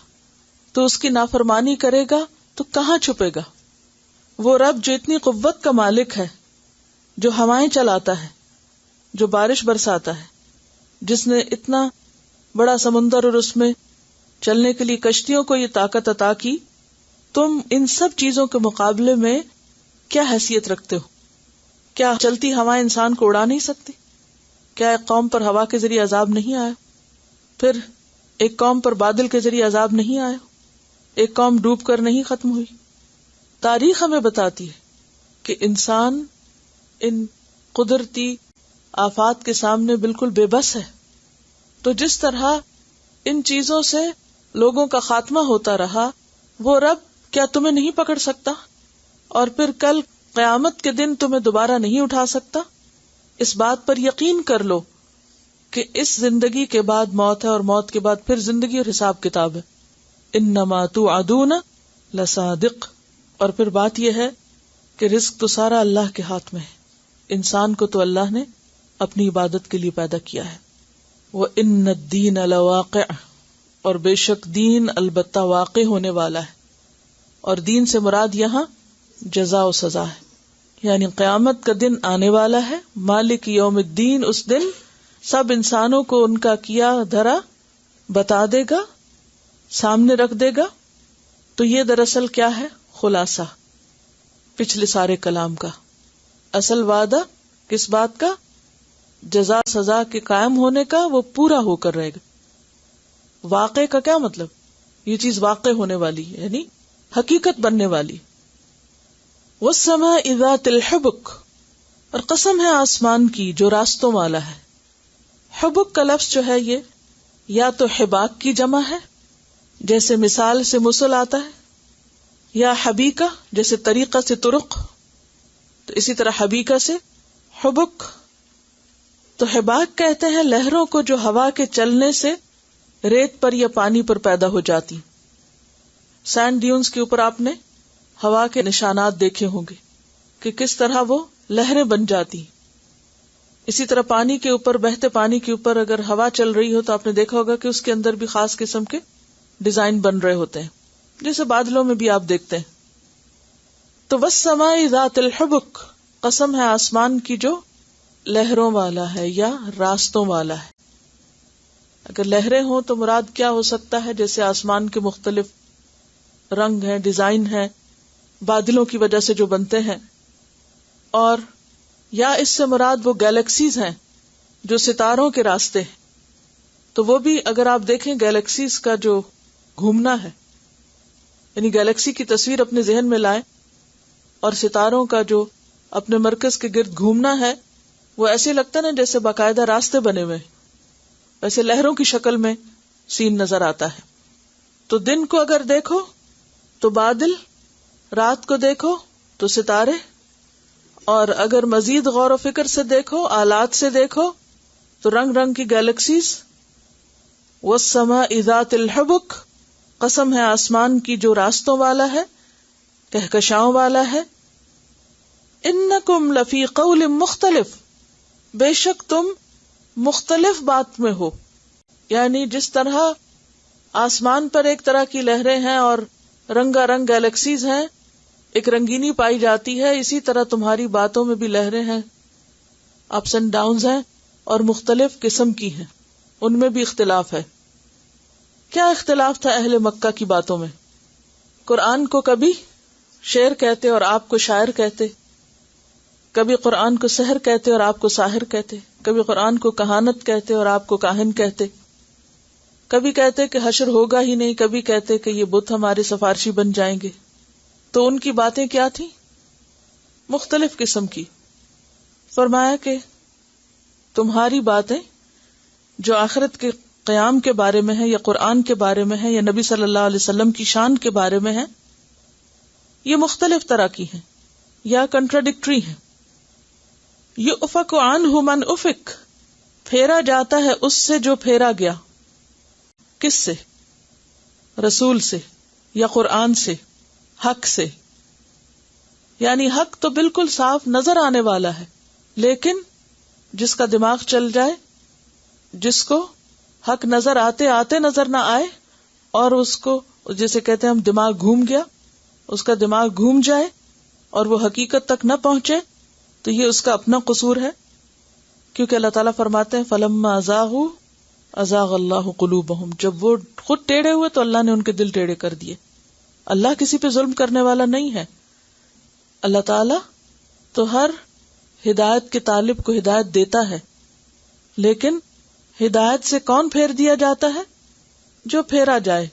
تو اس کی نافرمانی کرے گا تو کہاں چھپے گا؟ وہ رب جو اتنی قوت کا مالک ہے، جو ہوائیں چلاتا ہے، جو بارش برساتا ہے، جس نے اتنا بڑا سمندر اور اس میں چلنے کے لیے کشتیوں کو یہ طاقت عطا کی، تم ان سب چیزوں کے مقابلے میں کیا حیثیت رکھتے ہو؟ کیا چلتی ہوائیں انسان کو اڑا نہیں سکتی؟ کیا ایک قوم پر ہوا کے ذریعے عذاب نہیں آیا؟ پھر ایک قوم پر بادل کے ذریعے عذاب نہیں آیا؟ ایک قوم ڈوب کر نہیں ختم ہوئی؟ تاریخ ہمیں بتاتی ہے کہ انسان ان قدرتی آفات کے سامنے بالکل بے بس ہے. تو جس طرح ان چیزوں سے لوگوں کا خاتمہ ہوتا رہا، وہ رب کیا تمہیں نہیں پکڑ سکتا اور پھر کل قیامت کے دن تمہیں دوبارہ نہیں اٹھا سکتا؟ اس بات پر یقین کر لو کہ اس زندگی کے بعد موت ہے اور موت کے بعد پھر زندگی اور حساب کتاب ہے. انما توعدون لصادق. اور پھر بات یہ ہے کہ رزق تو سارا اللہ کے ہاتھ میں ہے. انسان کو تو اللہ نے اپنی عبادت کے لیے پیدا کیا ہے. وَإِنَّ الدِّينَ لَوَاقِعٌ، اور بے شک دین البتہ واقع ہونے والا ہے. اور دین سے مراد یہاں جزا و سزا ہے، یعنی قیامت کا دن آنے والا ہے. مالک یوم الدین، اس دن سب انسانوں کو ان کا کیا دھرا بتا دے گا، سامنے رکھ دے گا. تو یہ دراصل کیا ہے؟ خلاصہ پچھلے سارے کلام کا. اصل وعدہ کس بات کا؟ جزا سزا کے قائم ہونے کا، وہ پورا ہو کر رہے گا. واقع کا کیا مطلب؟ یہ چیز واقع ہونے والی ہے، یعنی حقیقت بننے والی. وَالسَّمَاءِ ذَاتِ الْحُبُكِ، اور قسم ہے آسمان کی جو راستوں والا ہے. حبک کا لفظ جو ہے یہ یا تو حباک کی جمع ہے، جیسے مثال سے مسل آتا ہے، یا حبیکہ جیسے طریقہ سے طرق، تو اسی طرح حبیکہ سے حبک. تو حباک کہتے ہیں لہروں کو جو ہوا کے چلنے سے ریت پر یا پانی پر پیدا ہو جاتی. سینڈ ڈیونز کے اوپر آپ نے ہوا کے نشانات دیکھے ہوں گے کہ کس طرح وہ لہریں بن جاتی. اسی طرح پانی کے اوپر، بہتے پانی کے اوپر اگر ہوا چل رہی ہو تو آپ نے دیکھا ہوگا کہ اس کے اندر بھی خاص قسم کے ڈیزائن بن رہے ہوتے ہیں. جیسے بادلوں میں بھی آپ دیکھتے ہیں. تو والسماء ذات الحبک، قسم ہے آسمان کی جو لہروں والا ہے یا راستوں والا ہے. اگر لہریں ہوں تو مراد کیا ہو سکتا ہے؟ جیسے آسمان کے مختلف رنگ ہیں، ڈیزائن ہیں، بادلوں کی وجہ سے جو بنتے ہیں. اور یا اس سے مراد وہ گیلیکسیز ہیں جو ستاروں کے راستے ہیں. تو وہ بھی اگر آپ دیکھیں گیلیکسیز کا جو گھومنا ہے، یعنی گیلیکسی کی تصویر اپنے ذہن میں لائیں اور ستاروں کا جو اپنے مرکز کے گرد گھومنا ہے، وہ ایسے لگتا ہے نا جیسے باقاعدہ راستے بنے ہوئے، ویسے لہروں کی شکل میں سین نظر آتا ہے. تو دن کو اگر دیکھو تو بادل، رات کو دیکھو تو ستارے، اور اگر مزید غور و فکر سے دیکھو، آلات سے دیکھو تو رنگ رنگ کی گیلیکسیز. والسماء ذات الحبک، قسم ہے آسمان کی جو راستوں والا ہے، کہکشاؤں والا ہے. انکم لفی قول مختلف، بے شک تم مختلف بات میں ہو. یعنی جس طرح آسمان پر ایک طرح کی لہریں ہیں اور رنگا رنگ گیلیکسیز ہیں، ایک رنگینی پائی جاتی ہے، اسی طرح تمہاری باتوں میں بھی لہریں ہیں، اپس اینڈ ڈاؤنز ہیں اور مختلف قسم کی ہیں، ان میں بھی اختلاف ہے. کیا اختلاف تھا اہل مکہ کی باتوں میں؟ قرآن کو کبھی شعر کہتے اور آپ کو شاعر کہتے، کبھی قرآن کو سحر کہتے اور آپ کو ساحر کہتے، کبھی قرآن کو کہانت کہتے اور آپ کو کاہن کہتے، کبھی کہتے کہ حشر ہوگا ہی نہیں، کبھی کہتے کہ یہ بت ہمارے سفارشی بن جائیں گے. تو ان کی باتیں کیا تھیں؟ مختلف قسم کی. فرمایا کہ تمہاری باتیں جو آخرت کے قیام کے بارے میں ہے یا قرآن کے بارے میں ہے یا نبی صلی اللہ علیہ وسلم کی شان کے بارے میں ہے، یہ مختلف طرح کی ہیں یا کنٹراڈکٹری ہیں. یؤفک عنہ من افک، پھیرا جاتا ہے اس سے جو پھیرا گیا. کس سے؟ رسول سے یا قرآن سے، حق سے. یعنی حق تو بالکل صاف نظر آنے والا ہے، لیکن جس کا دماغ چل جائے، جس کو حق نظر آتے آتے نظر نہ آئے اور اس کو جسے کہتے ہیں ہم دماغ گھوم گیا، اس کا دماغ گھوم جائے اور وہ حقیقت تک نہ پہنچے، تو یہ اس کا اپنا قصور ہے. کیونکہ اللہ تعالیٰ فرماتے ہیں فَلَمَّا أَزَاغُوا أَزَاغَ اللَّهُ قُلُوبَهُمْ، جب وہ خود ٹیڑھے ہوئے تو اللہ نے ان کے دل ٹیڑھے کر دیے. اللہ کسی پہ ظلم کرنے والا نہیں ہے. اللہ تعالیٰ تو ہر ہدایت کے طالب کو ہدایت دیتا ہے، لیکن ہدایت سے کون پھیر دیا جاتا ہے؟ جو پھیرا جائے،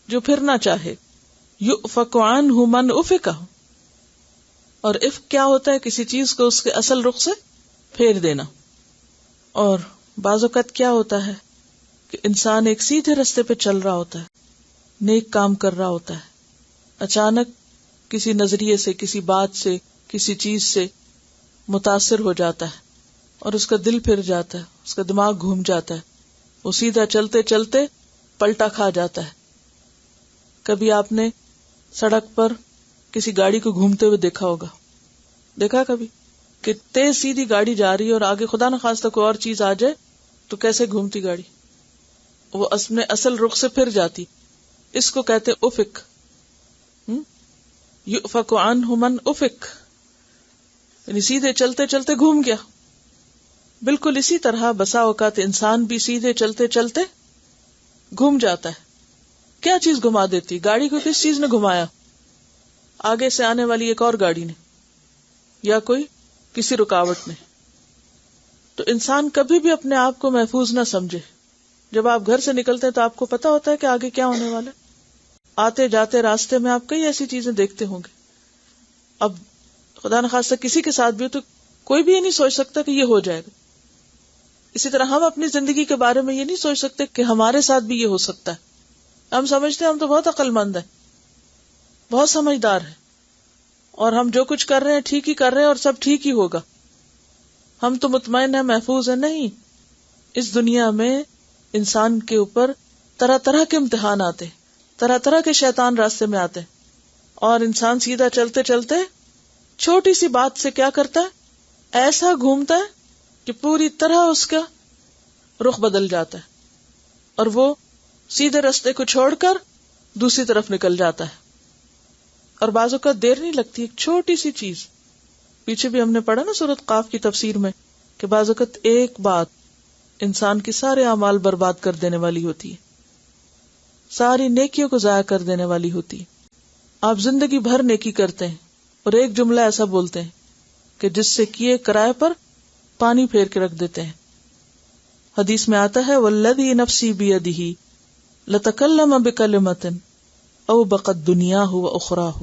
جو پھرنا چاہے. یؤفک عنہ من افک، اور افک کیا ہوتا ہے؟ کسی چیز کو اس کے اصل رخ سے پھیر دینا. اور بعض اوقات کیا ہوتا ہے کہ انسان ایک سیدھے رستے پہ چل رہا ہوتا ہے، نیک کام کر رہا ہوتا ہے، اچانک کسی نظریے سے، کسی بات سے، کسی چیز سے متاثر ہو جاتا ہے اور اس کا دل پھر جاتا ہے، اس کا دماغ گھوم جاتا ہے، وہ سیدھا چلتے چلتے پلٹا کھا جاتا ہے. کبھی آپ نے سڑک پر کسی گاڑی کو گھومتے ہوئے دیکھا ہوگا، دیکھا کبھی کہ تیز سیدھی گاڑی جا رہی ہے اور آگے خدا نخواستہ کوئی اور چیز آ جائے تو کیسے گھومتی گاڑی، وہ اپنے اصل رخ سے پھر جاتی. اس کو کہتے افق. یؤفک عنہ من افک، یعنی سیدھے چلتے چلتے گھوم گیا. بالکل اسی طرح بسا اوقات انسان بھی سیدھے چلتے چلتے گھوم جاتا ہے. کیا چیز گھما دیتی؟ گاڑی کو کس چیز نے گھمایا؟ آگے سے آنے والی ایک اور گاڑی نے یا کوئی کسی رکاوٹ نے. تو انسان کبھی بھی اپنے آپ کو محفوظ نہ سمجھے. جب آپ گھر سے نکلتے ہیں تو آپ کو پتا ہوتا ہے کہ آگے کیا ہونے والا ہے. آتے جاتے راستے میں آپ کئی ایسی چیزیں دیکھتے ہوں گے. اب خدا نخواستہ کسی کے ساتھ بھی ہو تو کوئی بھی یہ نہیں سوچ سکتا کہ یہ ہو جائے گا. اسی طرح ہم اپنی زندگی کے بارے میں یہ نہیں سوچ سکتے کہ ہمارے ساتھ بھی یہ ہو سکتا ہے. ہم سمجھتے ہیں ہم تو بہت عقل مند ہیں، بہت سمجھدار ہیں، اور ہم جو کچھ کر رہے ہیں ٹھیک ہی کر رہے ہیں اور سب ٹھیک ہی ہوگا، ہم تو مطمئن ہیں، محفوظ ہیں. نہیں، اس دنیا میں انسان کے اوپر طرح طرح کے امتحان آتے، طرح طرح کے شیطان راستے میں آتے، اور انسان سیدھا چلتے چلتے چھوٹی سی بات سے کیا کرتا ہے؟ ایسا گھومتا ہے کہ پوری طرح اس کا رخ بدل جاتا ہے، اور وہ سیدھے راستے کو چھوڑ کر دوسری طرف نکل جاتا ہے. اور بعض اوقات دیر نہیں لگتی، ایک چھوٹی سی چیز. پیچھے بھی ہم نے پڑھا نا سورۃ قاف کی تفسیر میں کہ بعض اوقات ایک بات انسان کے سارے اعمال برباد کر دینے والی ہوتی ہے، ساری نیکیوں کو ضائع کر دینے والی ہوتی ہے. آپ زندگی بھر نیکی کرتے ہیں اور ایک جملہ ایسا بولتے ہیں کہ جس سے کیے کرائے پر پانی پھیر کے رکھ دیتے ہیں. حدیث میں آتا ہے والذی نفسی بیدہ لتکلم بکلمۃ او بقت دنیاہ و اخراہ،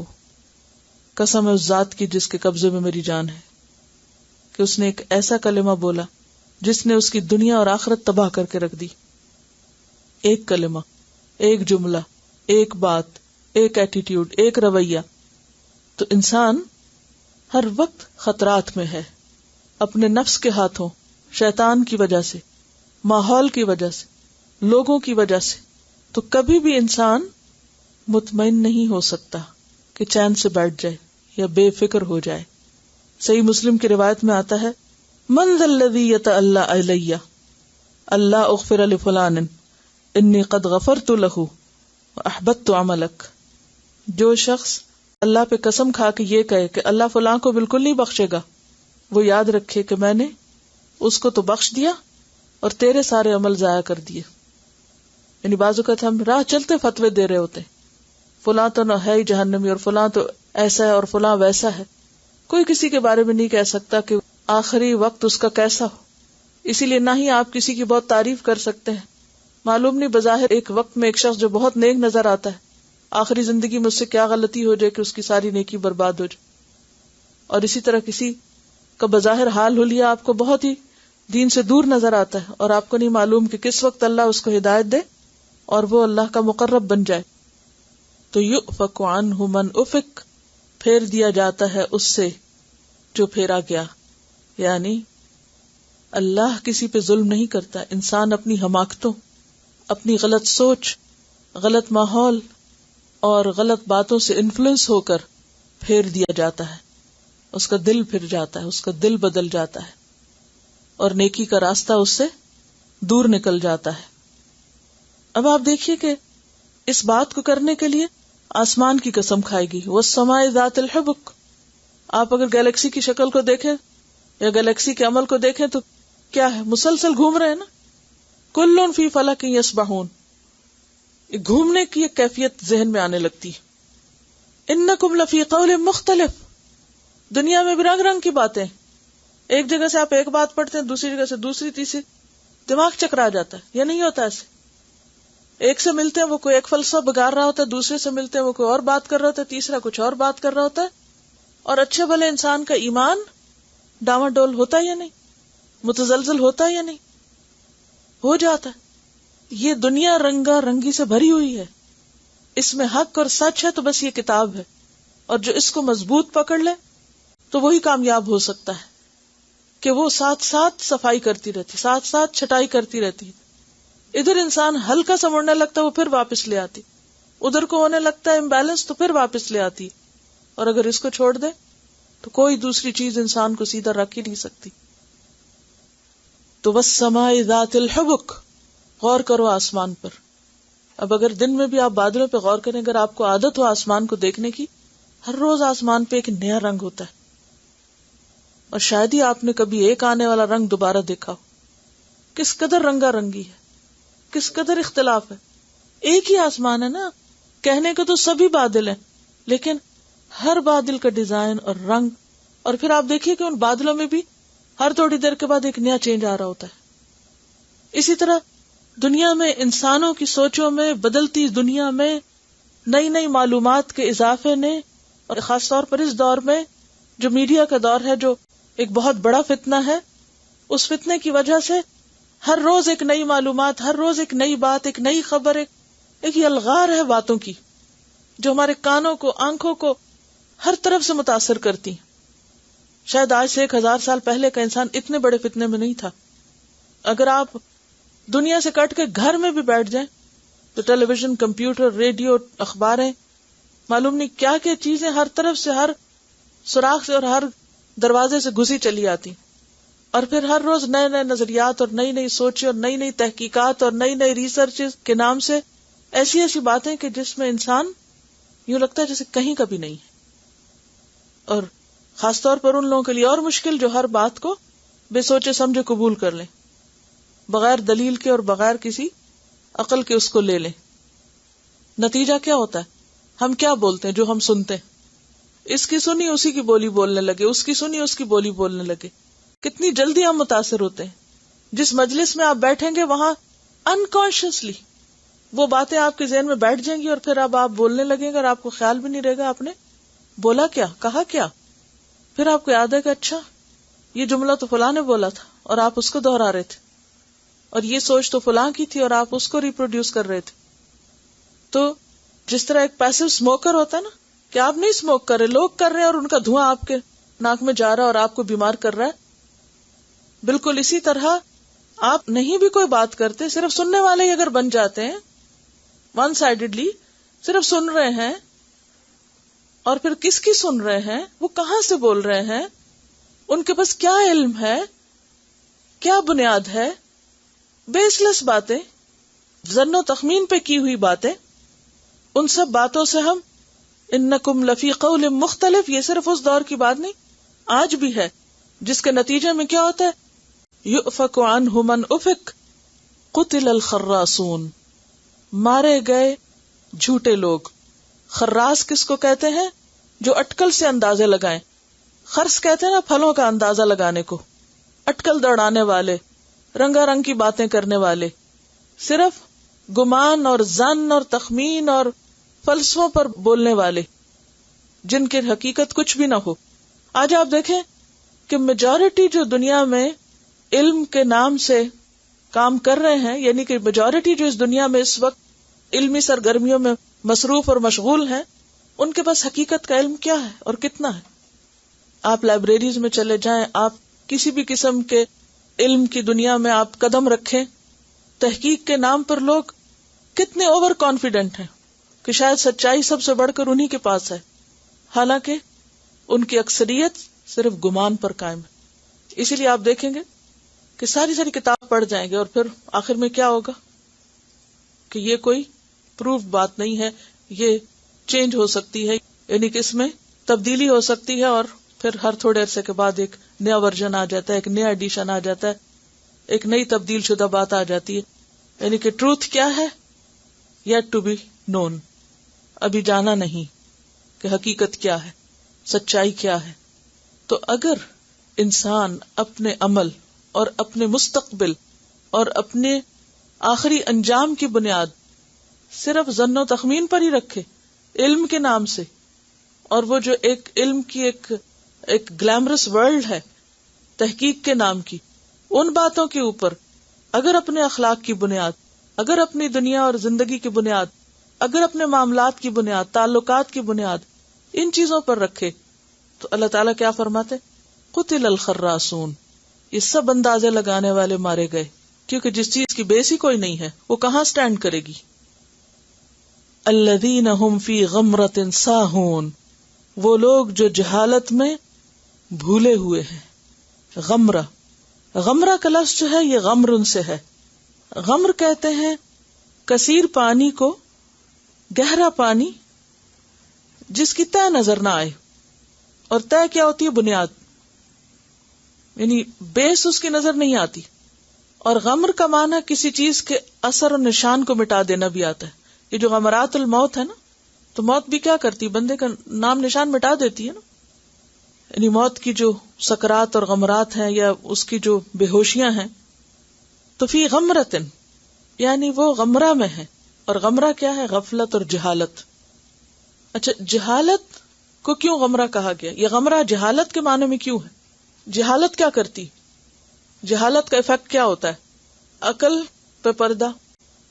قسم ہے اس ذات کی جس کے قبضے میں میری جان ہے کہ اس نے ایک ایسا کلمہ بولا جس نے اس کی دنیا اور آخرت تباہ کر کے رکھ دی. ایک کلمہ، ایک جملہ، ایک بات، ایک ایٹیٹیوڈ، ایک رویہ. تو انسان ہر وقت خطرات میں ہے، اپنے نفس کے ہاتھوں، شیطان کی وجہ سے، ماحول کی وجہ سے، لوگوں کی وجہ سے. تو کبھی بھی انسان مطمئن نہیں ہو سکتا کہ چین سے بیٹھ جائے یا بے فکر ہو جائے. صحیح مسلم کی روایت میں آتا ہے من ذا الذی یتألی علی اللہ اغفر لفلان انی قد غفرت لہ واحبطت عملک. جو شخص اللہ پہ قسم کھا کے یہ کہے کہ اللہ فلاں کو بالکل نہیں بخشے گا، وہ یاد رکھے کہ میں نے اس کو تو بخش دیا اور تیرے سارے عمل ضائع کر دیے. یعنی بعض اوقات ہم راہ چلتے فتوے دے رہے ہوتے ہیں، فلاں تو نہ ہے ہی جہنمی اور فلاں تو ایسا ہے اور فلاں ویسا ہے. کوئی کسی کے بارے میں نہیں کہہ سکتا کہ آخری وقت اس کا کیسا ہو، اسی لیے نہ ہی آپ کسی کی بہت تعریف کر سکتے ہیں. معلوم نہیں بظاہر ایک وقت میں ایک شخص جو بہت نیک نظر آتا ہے، آخری زندگی میں اس سے کیا غلطی ہو جائے کہ اس کی ساری نیکی برباد ہو جائے. اور اسی طرح کسی کا بظاہر حال حلیہ آپ کو بہت ہی دین سے دور نظر آتا ہے اور آپ کو نہیں معلوم کہ کس وقت اللہ اس کو ہدایت دے اور وہ اللہ کا مقرب بن جائے. تو یؤفک عنہ من افک، پھیر دیا جاتا ہے اس سے جو پھیرا گیا. یعنی اللہ کسی پہ ظلم نہیں کرتا، انسان اپنی حماقتوں، اپنی غلط سوچ، غلط ماحول اور غلط باتوں سے انفلوئنس ہو کر پھیر دیا جاتا ہے. اس کا دل پھر جاتا ہے، اس کا دل بدل جاتا ہے اور نیکی کا راستہ اس سے دور نکل جاتا ہے. اب آپ دیکھیے کہ اس بات کو کرنے کے لیے آسمان کی قسم کھائے گی، والسماء ذات الحبک. آپ اگر گیلیکسی کی شکل کو دیکھیں یا گیلیکسی کے عمل کو دیکھیں تو کیا ہے، مسلسل گھوم رہے ہیں نا. کل فی فلک یسبحون، گھومنے کی ایک کیفیت ذہن میں آنے لگتی ہے. انکم لفی قول مختلف، دنیا میں بھی رنگ رنگ کی باتیں، ایک جگہ سے آپ ایک بات پڑھتے ہیں، دوسری جگہ سے دوسری، تیسری، دماغ چکرا جاتا ہے. یا نہیں ہوتا ایسے؟ ایک سے ملتے ہیں وہ کوئی ایک فلسفہ بگاڑ رہا ہوتا ہے، دوسرے سے ملتے ہیں وہ کوئی اور بات کر رہا ہوتا ہے، تیسرا کچھ اور بات کر رہا ہوتا ہے. اور اچھے بھلے انسان کا ایمان ڈاواڈول ہوتا ہے یا نہیں، متزلزل ہوتا ہے یا نہیں، ہو جاتا ہے. یہ دنیا رنگا رنگی سے بھری ہوئی ہے، اس میں حق اور سچ ہے تو بس یہ کتاب ہے، اور جو اس کو مضبوط پکڑ لے تو وہی کامیاب ہو سکتا ہے کہ وہ ساتھ ساتھ صفائی کرتی رہتی، ساتھ ساتھ چھٹائی کرتی رہتی. ادھر انسان ہلکا سا مڑنے لگتا ہے وہ پھر واپس لے آتی، ادھر کو ہونے لگتا ہے امبیلنس تو پھر واپس لے آتی. اور اگر اس کو چھوڑ دے تو کوئی دوسری چیز انسان کو سیدھا رکھ ہی نہیں سکتی. تو والسماء ذات الحبک، غور کرو آسمان پر. اب اگر دن میں بھی آپ بادلوں پہ غور کریں، اگر آپ کو عادت ہو آسمان کو دیکھنے کی، ہر روز آسمان پہ ایک نیا رنگ ہوتا ہے، اور شاید ہی آپ نے کبھی ایک آنے والا رنگ دوبارہ دیکھا ہو. کس قدر رنگا رنگی ہے، کس قدر اختلاف ہے. ایک ہی آسمان ہے نا، کہنے کو تو سبھی بادل ہیں، لیکن ہر بادل کا ڈیزائن اور رنگ. اور پھر آپ دیکھیے کہ ان بادلوں میں بھی ہر تھوڑی دیر کے بعد ایک نیا چینج آ رہا ہوتا ہے. اسی طرح دنیا میں انسانوں کی سوچوں میں، بدلتی دنیا میں نئی نئی معلومات کے اضافے نے، اور خاص طور پر اس دور میں جو میڈیا کا دور ہے، جو ایک بہت بڑا فتنہ ہے، اس فتنے کی وجہ سے ہر روز ایک نئی معلومات، ہر روز ایک نئی بات، ایک نئی خبر، ایک الغار ہے باتوں کی جو ہمارے کانوں کو، آنکھوں کو ہر طرف سے متاثر کرتی. شاید آج سے 1000 سال پہلے کا انسان اتنے بڑے فتنے میں نہیں تھا. اگر آپ دنیا سے کٹ کے گھر میں بھی بیٹھ جائیں تو ٹیلی ویژن، کمپیوٹر، ریڈیو، اخباریں، معلوم نہیں کیا کیا چیزیں ہر طرف سے، ہر سوراخ سے اور ہر دروازے سے گھسی چلی آتی. اور پھر ہر روز نئے نئے نظریات اور نئی نئی سوچیں اور نئی نئی تحقیقات اور نئی نئی ریسرچ کے نام سے ایسی ایسی باتیں کہ جس میں انسان یوں لگتا ہے جیسے کہیں کبھی نہیں ہے. اور خاص طور پر ان لوگوں کے لیے اور مشکل جو ہر بات کو بے سوچے سمجھے قبول کر لیں, بغیر دلیل کے اور بغیر کسی عقل کے اس کو لے لیں. نتیجہ کیا ہوتا ہے؟ ہم کیا بولتے ہیں جو ہم سنتے ہیں؟ اس کی سنی اسی کی بولی بولنے لگے, اس کی سنی اس کی بولی بولنے لگے. کتنی جلدی ہم متاثر ہوتے ہیں. جس مجلس میں آپ بیٹھیں گے وہاں انکانشیسلی وہ باتیں آپ کے ذہن میں بیٹھ جائیں گی, اور پھر اب آپ بولنے لگیں گے اور آپ کو خیال بھی نہیں رہے گا آپ نے بولا کیا, کہا کیا. پھر آپ کو یاد ہے کہ اچھا یہ جملہ تو فلاں نے بولا تھا اور آپ اس کو دہرا رہے تھے, اور یہ سوچ تو فلاں کی تھی اور آپ اس کو ریپروڈیوس کر رہے تھے. تو جس طرح ایک پیسو اسموکر ہوتا ہے نا, کہ آپ نہیں اسموک کر رہے, لوگ کر رہے ہیں اور ان کا دھواں آپ کے ناک میں جا رہا ہے اور آپ کو بیمار کر رہا ہے, بالکل اسی طرح آپ نہیں بھی کوئی بات کرتے, صرف سننے والے ہی اگر بن جاتے ہیں, ون سائیڈڈلی صرف سن رہے ہیں, اور پھر کس کی سن رہے ہیں, وہ کہاں سے بول رہے ہیں, ان کے پاس کیا علم ہے, کیا بنیاد ہے, بیس لیس باتیں, ظن و تخمین پہ کی ہوئی باتیں, ان سب باتوں سے ہم انکم لفی قول مختلف, یہ صرف اس دور کی بات نہیں, آج بھی ہے, جس کے نتیجے میں کیا ہوتا ہے, یؤفک عنہ من افک قتل الخراسون, مارے گئے جھوٹے لوگ. خراس کس کو کہتے ہیں؟ جو اٹکل سے اندازے لگائیں. خرس کہتے ہیں نا پھلوں کا اندازہ لگانے کو. اٹکل دوڑانے والے, رنگا رنگ کی باتیں کرنے والے, صرف گمان اور ظن اور تخمین اور فلسفوں پر بولنے والے, جن کی حقیقت کچھ بھی نہ ہو. آج آپ دیکھیں کہ میجورٹی جو دنیا میں علم کے نام سے کام کر رہے ہیں, یعنی کہ میجورٹی جو اس دنیا میں اس وقت علمی سرگرمیوں میں مصروف اور مشغول ہیں, ان کے پاس حقیقت کا علم کیا ہے اور کتنا ہے؟ آپ لائبریریز میں چلے جائیں, آپ کسی بھی قسم کے علم کی دنیا میں آپ قدم رکھیں, تحقیق کے نام پر لوگ کتنے اوور کانفیڈنٹ ہیں کہ شاید سچائی سب سے بڑھ کر انہی کے پاس ہے, حالانکہ ان کی اکثریت صرف گمان پر قائم ہے. اسی لیے آپ دیکھیں گے کہ ساری کتاب پڑھ جائیں گے اور پھر آخر میں کیا ہوگا کہ یہ کوئی پروف بات نہیں ہے, یہ چینج ہو سکتی ہے, یعنی کہ اس میں تبدیلی ہو سکتی ہے, اور پھر ہر تھوڑے عرصے کے بعد ایک نیا ورژن آ جاتا ہے, ایک نیا ایڈیشن آ جاتا ہے, ایک نئی تبدیل شدہ بات آ جاتی ہے. یعنی کہ ٹروتھ کیا ہے, یٹ ٹو بی نون, ابھی جانا نہیں کہ حقیقت کیا ہے, سچائی کیا ہے. تو اگر انسان اپنے عمل اور اپنے مستقبل اور اپنے آخری انجام کی بنیاد صرف ظن و تخمین پر ہی رکھے علم کے نام سے, اور وہ جو ایک علم کی ایک گلیمرس ورلڈ ہے تحقیق کے نام کی, ان باتوں کے اوپر اگر اپنے اخلاق کی بنیاد, اگر اپنی دنیا اور زندگی کی بنیاد, اگر اپنے معاملات کی بنیاد, تعلقات کی بنیاد ان چیزوں پر رکھے, تو اللہ تعالیٰ کیا فرماتے, قتل الخراسون, یہ سب اندازے لگانے والے مارے گئے, کیونکہ جس چیز کی بیس ہی کوئی نہیں ہے وہ کہاں سٹینڈ کرے گی. الذین هم فی غمرۃ ساہون, وہ لوگ جو جہالت میں بھولے ہوئے ہیں. غمرہ کا لفظ جو ہے یہ غمر ان سے ہے. غمر کہتے ہیں کثیر پانی کو, گہرا پانی جس کی طے نظر نہ آئے, اور طے کیا ہوتی ہے, بنیاد, یعنی بیس اس کی نظر نہیں آتی. اور غمر کا معنی کسی چیز کے اثر اور نشان کو مٹا دینا بھی آتا ہے. یہ جو غمرات الموت ہے نا, تو موت بھی کیا کرتی ہے, بندے کا نام نشان مٹا دیتی ہے نا. یعنی موت کی جو سکرات اور غمرات ہیں یا اس کی جو بے ہوشیاں ہیں, تو فی غمرتن یعنی وہ غمرہ میں ہے. اور غمرہ کیا ہے, غفلت اور جہالت. اچھا, جہالت کو کیوں غمرہ کہا گیا؟ یہ غمرہ جہالت کے معنی میں کیوں ہے؟ جہالت کیا کرتی, جہالت کا ایفیکٹ کیا ہوتا ہے؟ عقل پہ پردہ,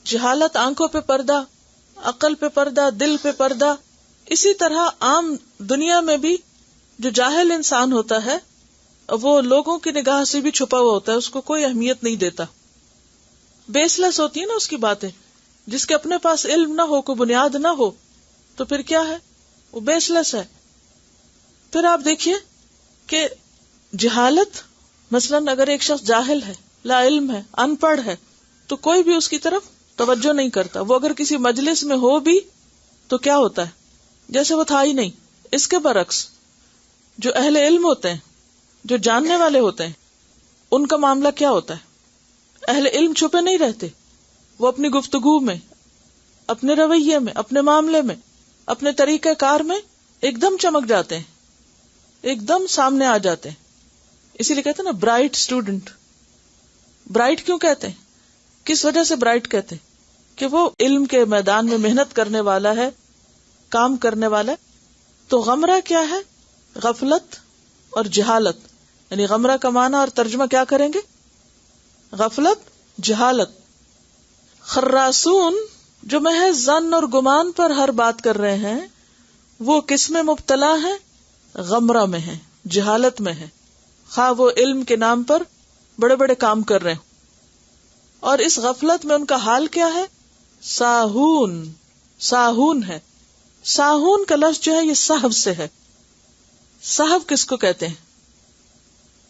جہالت آنکھوں پہ پردہ, عقل پہ پردہ, دل پہ پردہ. اسی طرح عام دنیا میں بھی جو جاہل انسان ہوتا ہے وہ لوگوں کی نگاہ سے بھی چھپا ہوا ہوتا ہے, اس کو کوئی اہمیت نہیں دیتا, بیس لیس ہوتی ہے نا اس کی باتیں. جس کے اپنے پاس علم نہ ہو, کوئی بنیاد نہ ہو, تو پھر کیا ہے, وہ بیس لیس ہے. پھر آپ دیکھیے کہ جہالت, مثلاً اگر ایک شخص جاہل ہے, لا علم ہے, ان پڑھ ہے, تو کوئی بھی اس کی طرف توجہ نہیں کرتا. وہ اگر کسی مجلس میں ہو بھی تو کیا ہوتا ہے جیسے وہ تھا ہی نہیں. اس کے برعکس جو اہل علم ہوتے ہیں, جو جاننے والے ہوتے ہیں, ان کا معاملہ کیا ہوتا ہے؟ اہل علم چھپے نہیں رہتے. وہ اپنی گفتگو میں, اپنے رویے میں, اپنے معاملے میں, اپنے طریقہ کار میں ایک دم چمک جاتے ہیں, ایک دم سامنے آ جاتے ہیں. اسی لیے کہتے ہیں نا برائٹ اسٹوڈنٹ. برائٹ کیوں کہتے ہیں؟ کس وجہ سے برائٹ کہتے ہیں؟ کہ وہ علم کے میدان میں محنت کرنے والا ہے, کام کرنے والا ہے. تو غمرہ کیا ہے؟ غفلت اور جہالت. یعنی غمرہ کا معنی اور ترجمہ کیا کریں گے؟ غفلت, جہالت. خراسون جو محض ظن اور گمان پر ہر بات کر رہے ہیں, وہ کس میں مبتلا ہیں؟ غمرہ میں ہیں, جہالت میں ہیں. خواہ وہ علم کے نام پر بڑے بڑے کام کر رہے ہیں. اور اس غفلت میں ان کا حال کیا ہے؟ ساہون. ساہون ہے. ساہون کا لفظ جو ہے یہ سہو سے ہے. سہو کس کو کہتے ہیں؟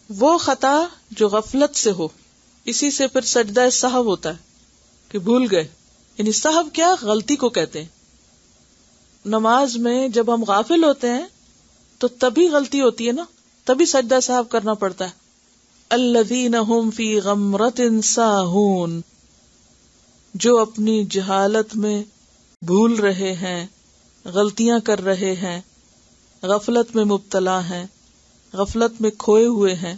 وہ خطا جو غفلت سے ہو, اسی سے پھر سجدہ سہو ہوتا ہے کہ بھول گئے. یعنی سہو کیا؟ غلطی کو کہتے ہیں. نماز میں جب ہم غافل ہوتے ہیں تو تبھی غلطی ہوتی ہے نا, تبھی سجدہ سہو کرنا پڑتا ہے. الذین هم فی غمرۃ ساہون, جو اپنی جہالت میں بھول رہے ہیں, غلطیاں کر رہے ہیں, غفلت میں مبتلا ہیں, غفلت میں کھوئے ہوئے ہیں.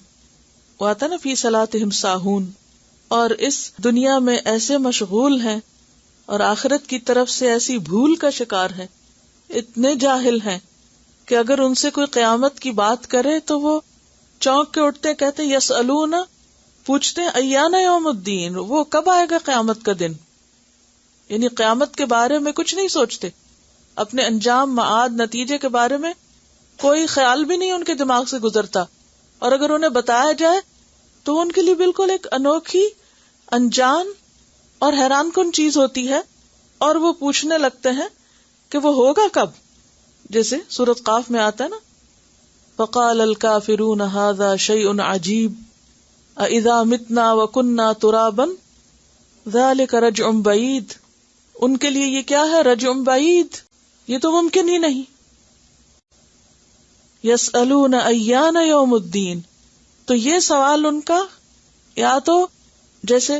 وہ آتا نا فی صلاتہم ساہون. اور اس دنیا میں ایسے مشغول ہیں اور آخرت کی طرف سے ایسی بھول کا شکار ہیں, اتنے جاہل ہیں کہ اگر ان سے کوئی قیامت کی بات کرے تو وہ چونک کے اٹھتے, کہتے یسألون, پوچھتے ہیں ایان یوم الدین, وہ کب آئے گا قیامت کا دن. یعنی قیامت کے بارے میں کچھ نہیں سوچتے, اپنے انجام, معاد, نتیجے کے بارے میں کوئی خیال بھی نہیں ان کے دماغ سے گزرتا. اور اگر انہیں بتایا جائے تو ان کے لیے بالکل ایک انوکھی, انجان اور حیران کن چیز ہوتی ہے, اور وہ پوچھنے لگتے ہیں کہ وہ ہوگا کب. جیسے سورۃ قاف میں آتا ہے نا, فقال الکافرون ھذا شیء عجیب اذا متنا وکنا ترابا ذلک رجع بعید. ان کے لیے یہ کیا ہے؟ رجع بعید, یہ تو ممکن ہی نہیں. یسألون ایان یوم الدین, تو یہ سوال ان کا, یا تو جیسے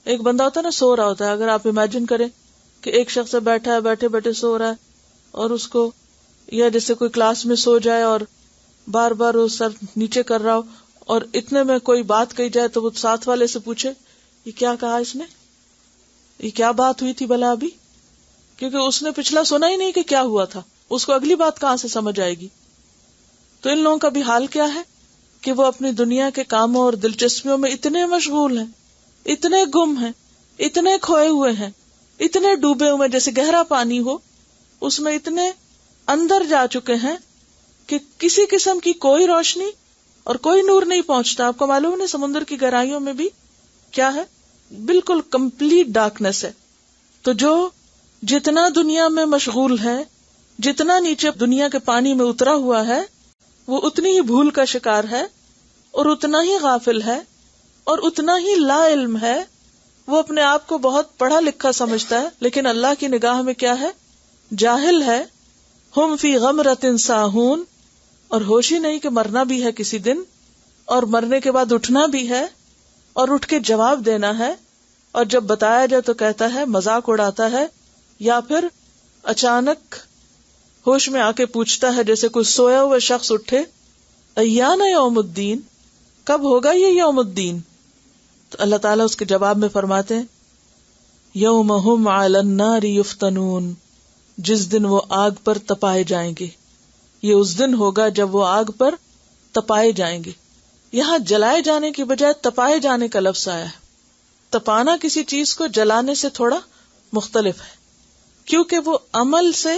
ایک بندہ ہوتا ہے نا سو رہا ہوتا ہے, اگر آپ امیجن کریں کہ ایک شخص بیٹھا ہے, بیٹھے بیٹھے سو رہا ہے, اور اس کو, یا جیسے کوئی کلاس میں سو جائے اور بار بار وہ سر نیچے کر رہا ہو, اور اتنے میں کوئی بات کہی جائے تو وہ ساتھ والے سے پوچھے یہ کیا کہا اس نے, یہ کیا بات ہوئی تھی بھلا ابھی, کیونکہ اس نے پچھلا سنا ہی نہیں کہ کیا ہوا تھا, اس کو اگلی بات کہاں سے سمجھ آئے گی. تو ان لوگوں کا بھی حال کیا ہے کہ وہ اپنی دنیا کے کاموں اور دلچسپیوں میں اتنے مشغول ہیں, اتنے گم ہیں, اتنے کھوئے ہوئے ہیں, اتنے ڈوبے ہوئے, جیسے گہرا پانی ہو اس میں اتنے اندر جا چکے ہیں کہ کسی قسم کی کوئی روشنی اور کوئی نور نہیں پہنچتا. آپ کو معلوم ہے سمندر کی گہرائیوں میں بھی کیا ہے؟ بالکل کمپلیٹ ڈارکنیس ہے. تو جو جتنا دنیا میں مشغول ہے, جتنا نیچے دنیا کے پانی میں اترا ہوا ہے, وہ اتنی ہی بھول کا شکار ہے, اور اتنا ہی غافل ہے, اور اتنا ہی لا علم ہے. وہ اپنے آپ کو بہت پڑھا لکھا سمجھتا ہے, لیکن اللہ کی نگاہ میں کیا ہے؟ جاہل ہے. ہم فی غمرۃ ساہون, اور ہوش ہی نہیں کہ مرنا بھی ہے کسی دن, اور مرنے کے بعد اٹھنا بھی ہے, اور اٹھ کے جواب دینا ہے. اور جب بتایا جائے تو کہتا ہے, مذاق اڑاتا ہے, یا پھر اچانک ہوش میں آ کے پوچھتا ہے, جیسے کوئی سویا ہوا شخص اٹھے, ایان یوم الدین, کب ہوگا یہ یوم الدین. تو اللہ تعالیٰ اس کے جواب میں فرماتے ہیں, یوم ہم علی النار یفتنون, جس دن وہ آگ پر تپائے جائیں گے. یہ اس دن ہوگا جب وہ آگ پر تپائے جائیں گے. یہاں جلائے جانے کی بجائے تپائے جانے کا لفظ آیا ہے. تپانا کسی چیز کو جلانے سے تھوڑا مختلف ہے, کیونکہ وہ عمل سے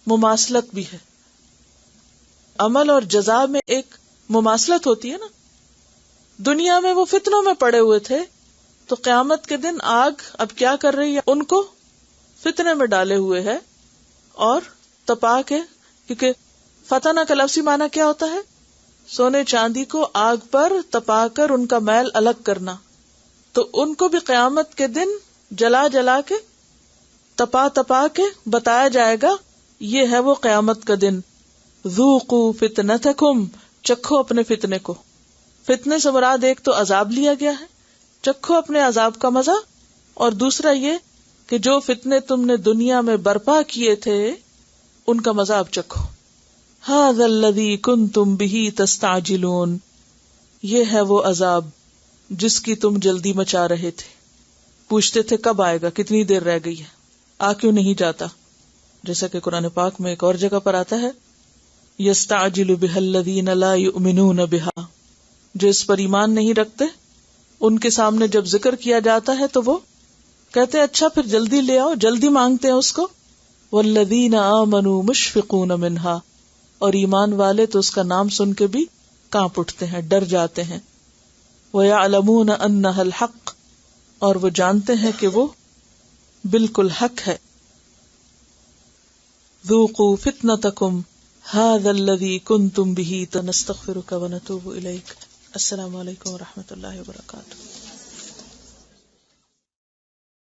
مماثلت بھی ہے. عمل اور جزا میں ایک مماثلت ہوتی ہے نا. دنیا میں وہ فتنوں میں پڑے ہوئے تھے, تو قیامت کے دن آگ اب کیا کر رہی ہے؟ ان کو فتنے میں ڈالے ہوئے ہے, اور تپا کے, کیونکہ فتنہ کا لفظی معنی کیا ہوتا ہے؟ سونے چاندی کو آگ پر تپا کر ان کا میل الگ کرنا. تو ان کو بھی قیامت کے دن جلا جلا کے، تپا تپا کے بتایا جائے گا یہ ہے وہ قیامت کا دن. ذوقوا فتنتکم، چکھو اپنے فتنے کو. فتنے سے مراد ایک تو عذاب لیا گیا ہے، چکھو اپنے عذاب کا مزہ، اور دوسرا یہ کہ جو فتنے تم نے دنیا میں برپا کیے تھے ان کا مزہ اب چکھو. ھذا الذی کنتم بہ تستعجلون، یہ ہے وہ عذاب جس کی تم جلدی مچا رہے تھے. پوچھتے تھے کب آئے گا، کتنی دیر رہ گئی ہے، آ کیوں نہیں جاتا. جیسا کہ قرآن پاک میں ایک اور جگہ پر آتا ہے یستعجل بها الذین لا یؤمنون بها، جو اس پر ایمان نہیں رکھتے ان کے سامنے جب ذکر کیا جاتا ہے تو وہ کہتے ہیں اچھا پھر جلدی لے آؤ، جلدی مانگتے ہیں اس کو. والذین آمنوا مشفقون منها، اور ایمان والے تو اس کا نام سن کے بھی کانپ اٹھتے ہیں، ڈر جاتے ہیں. وَيَعْلَمُونَ أَنَّهَا الْحَقُّ، اور وہ جانتے ہیں کہ وہ بالکل حق ہے. ذوقوا فتنتکم ھذا الذی کنتم بہ، نستغفرک ونتوب الیک. السلام علیکم ورحمۃ اللہ وبرکاتہ.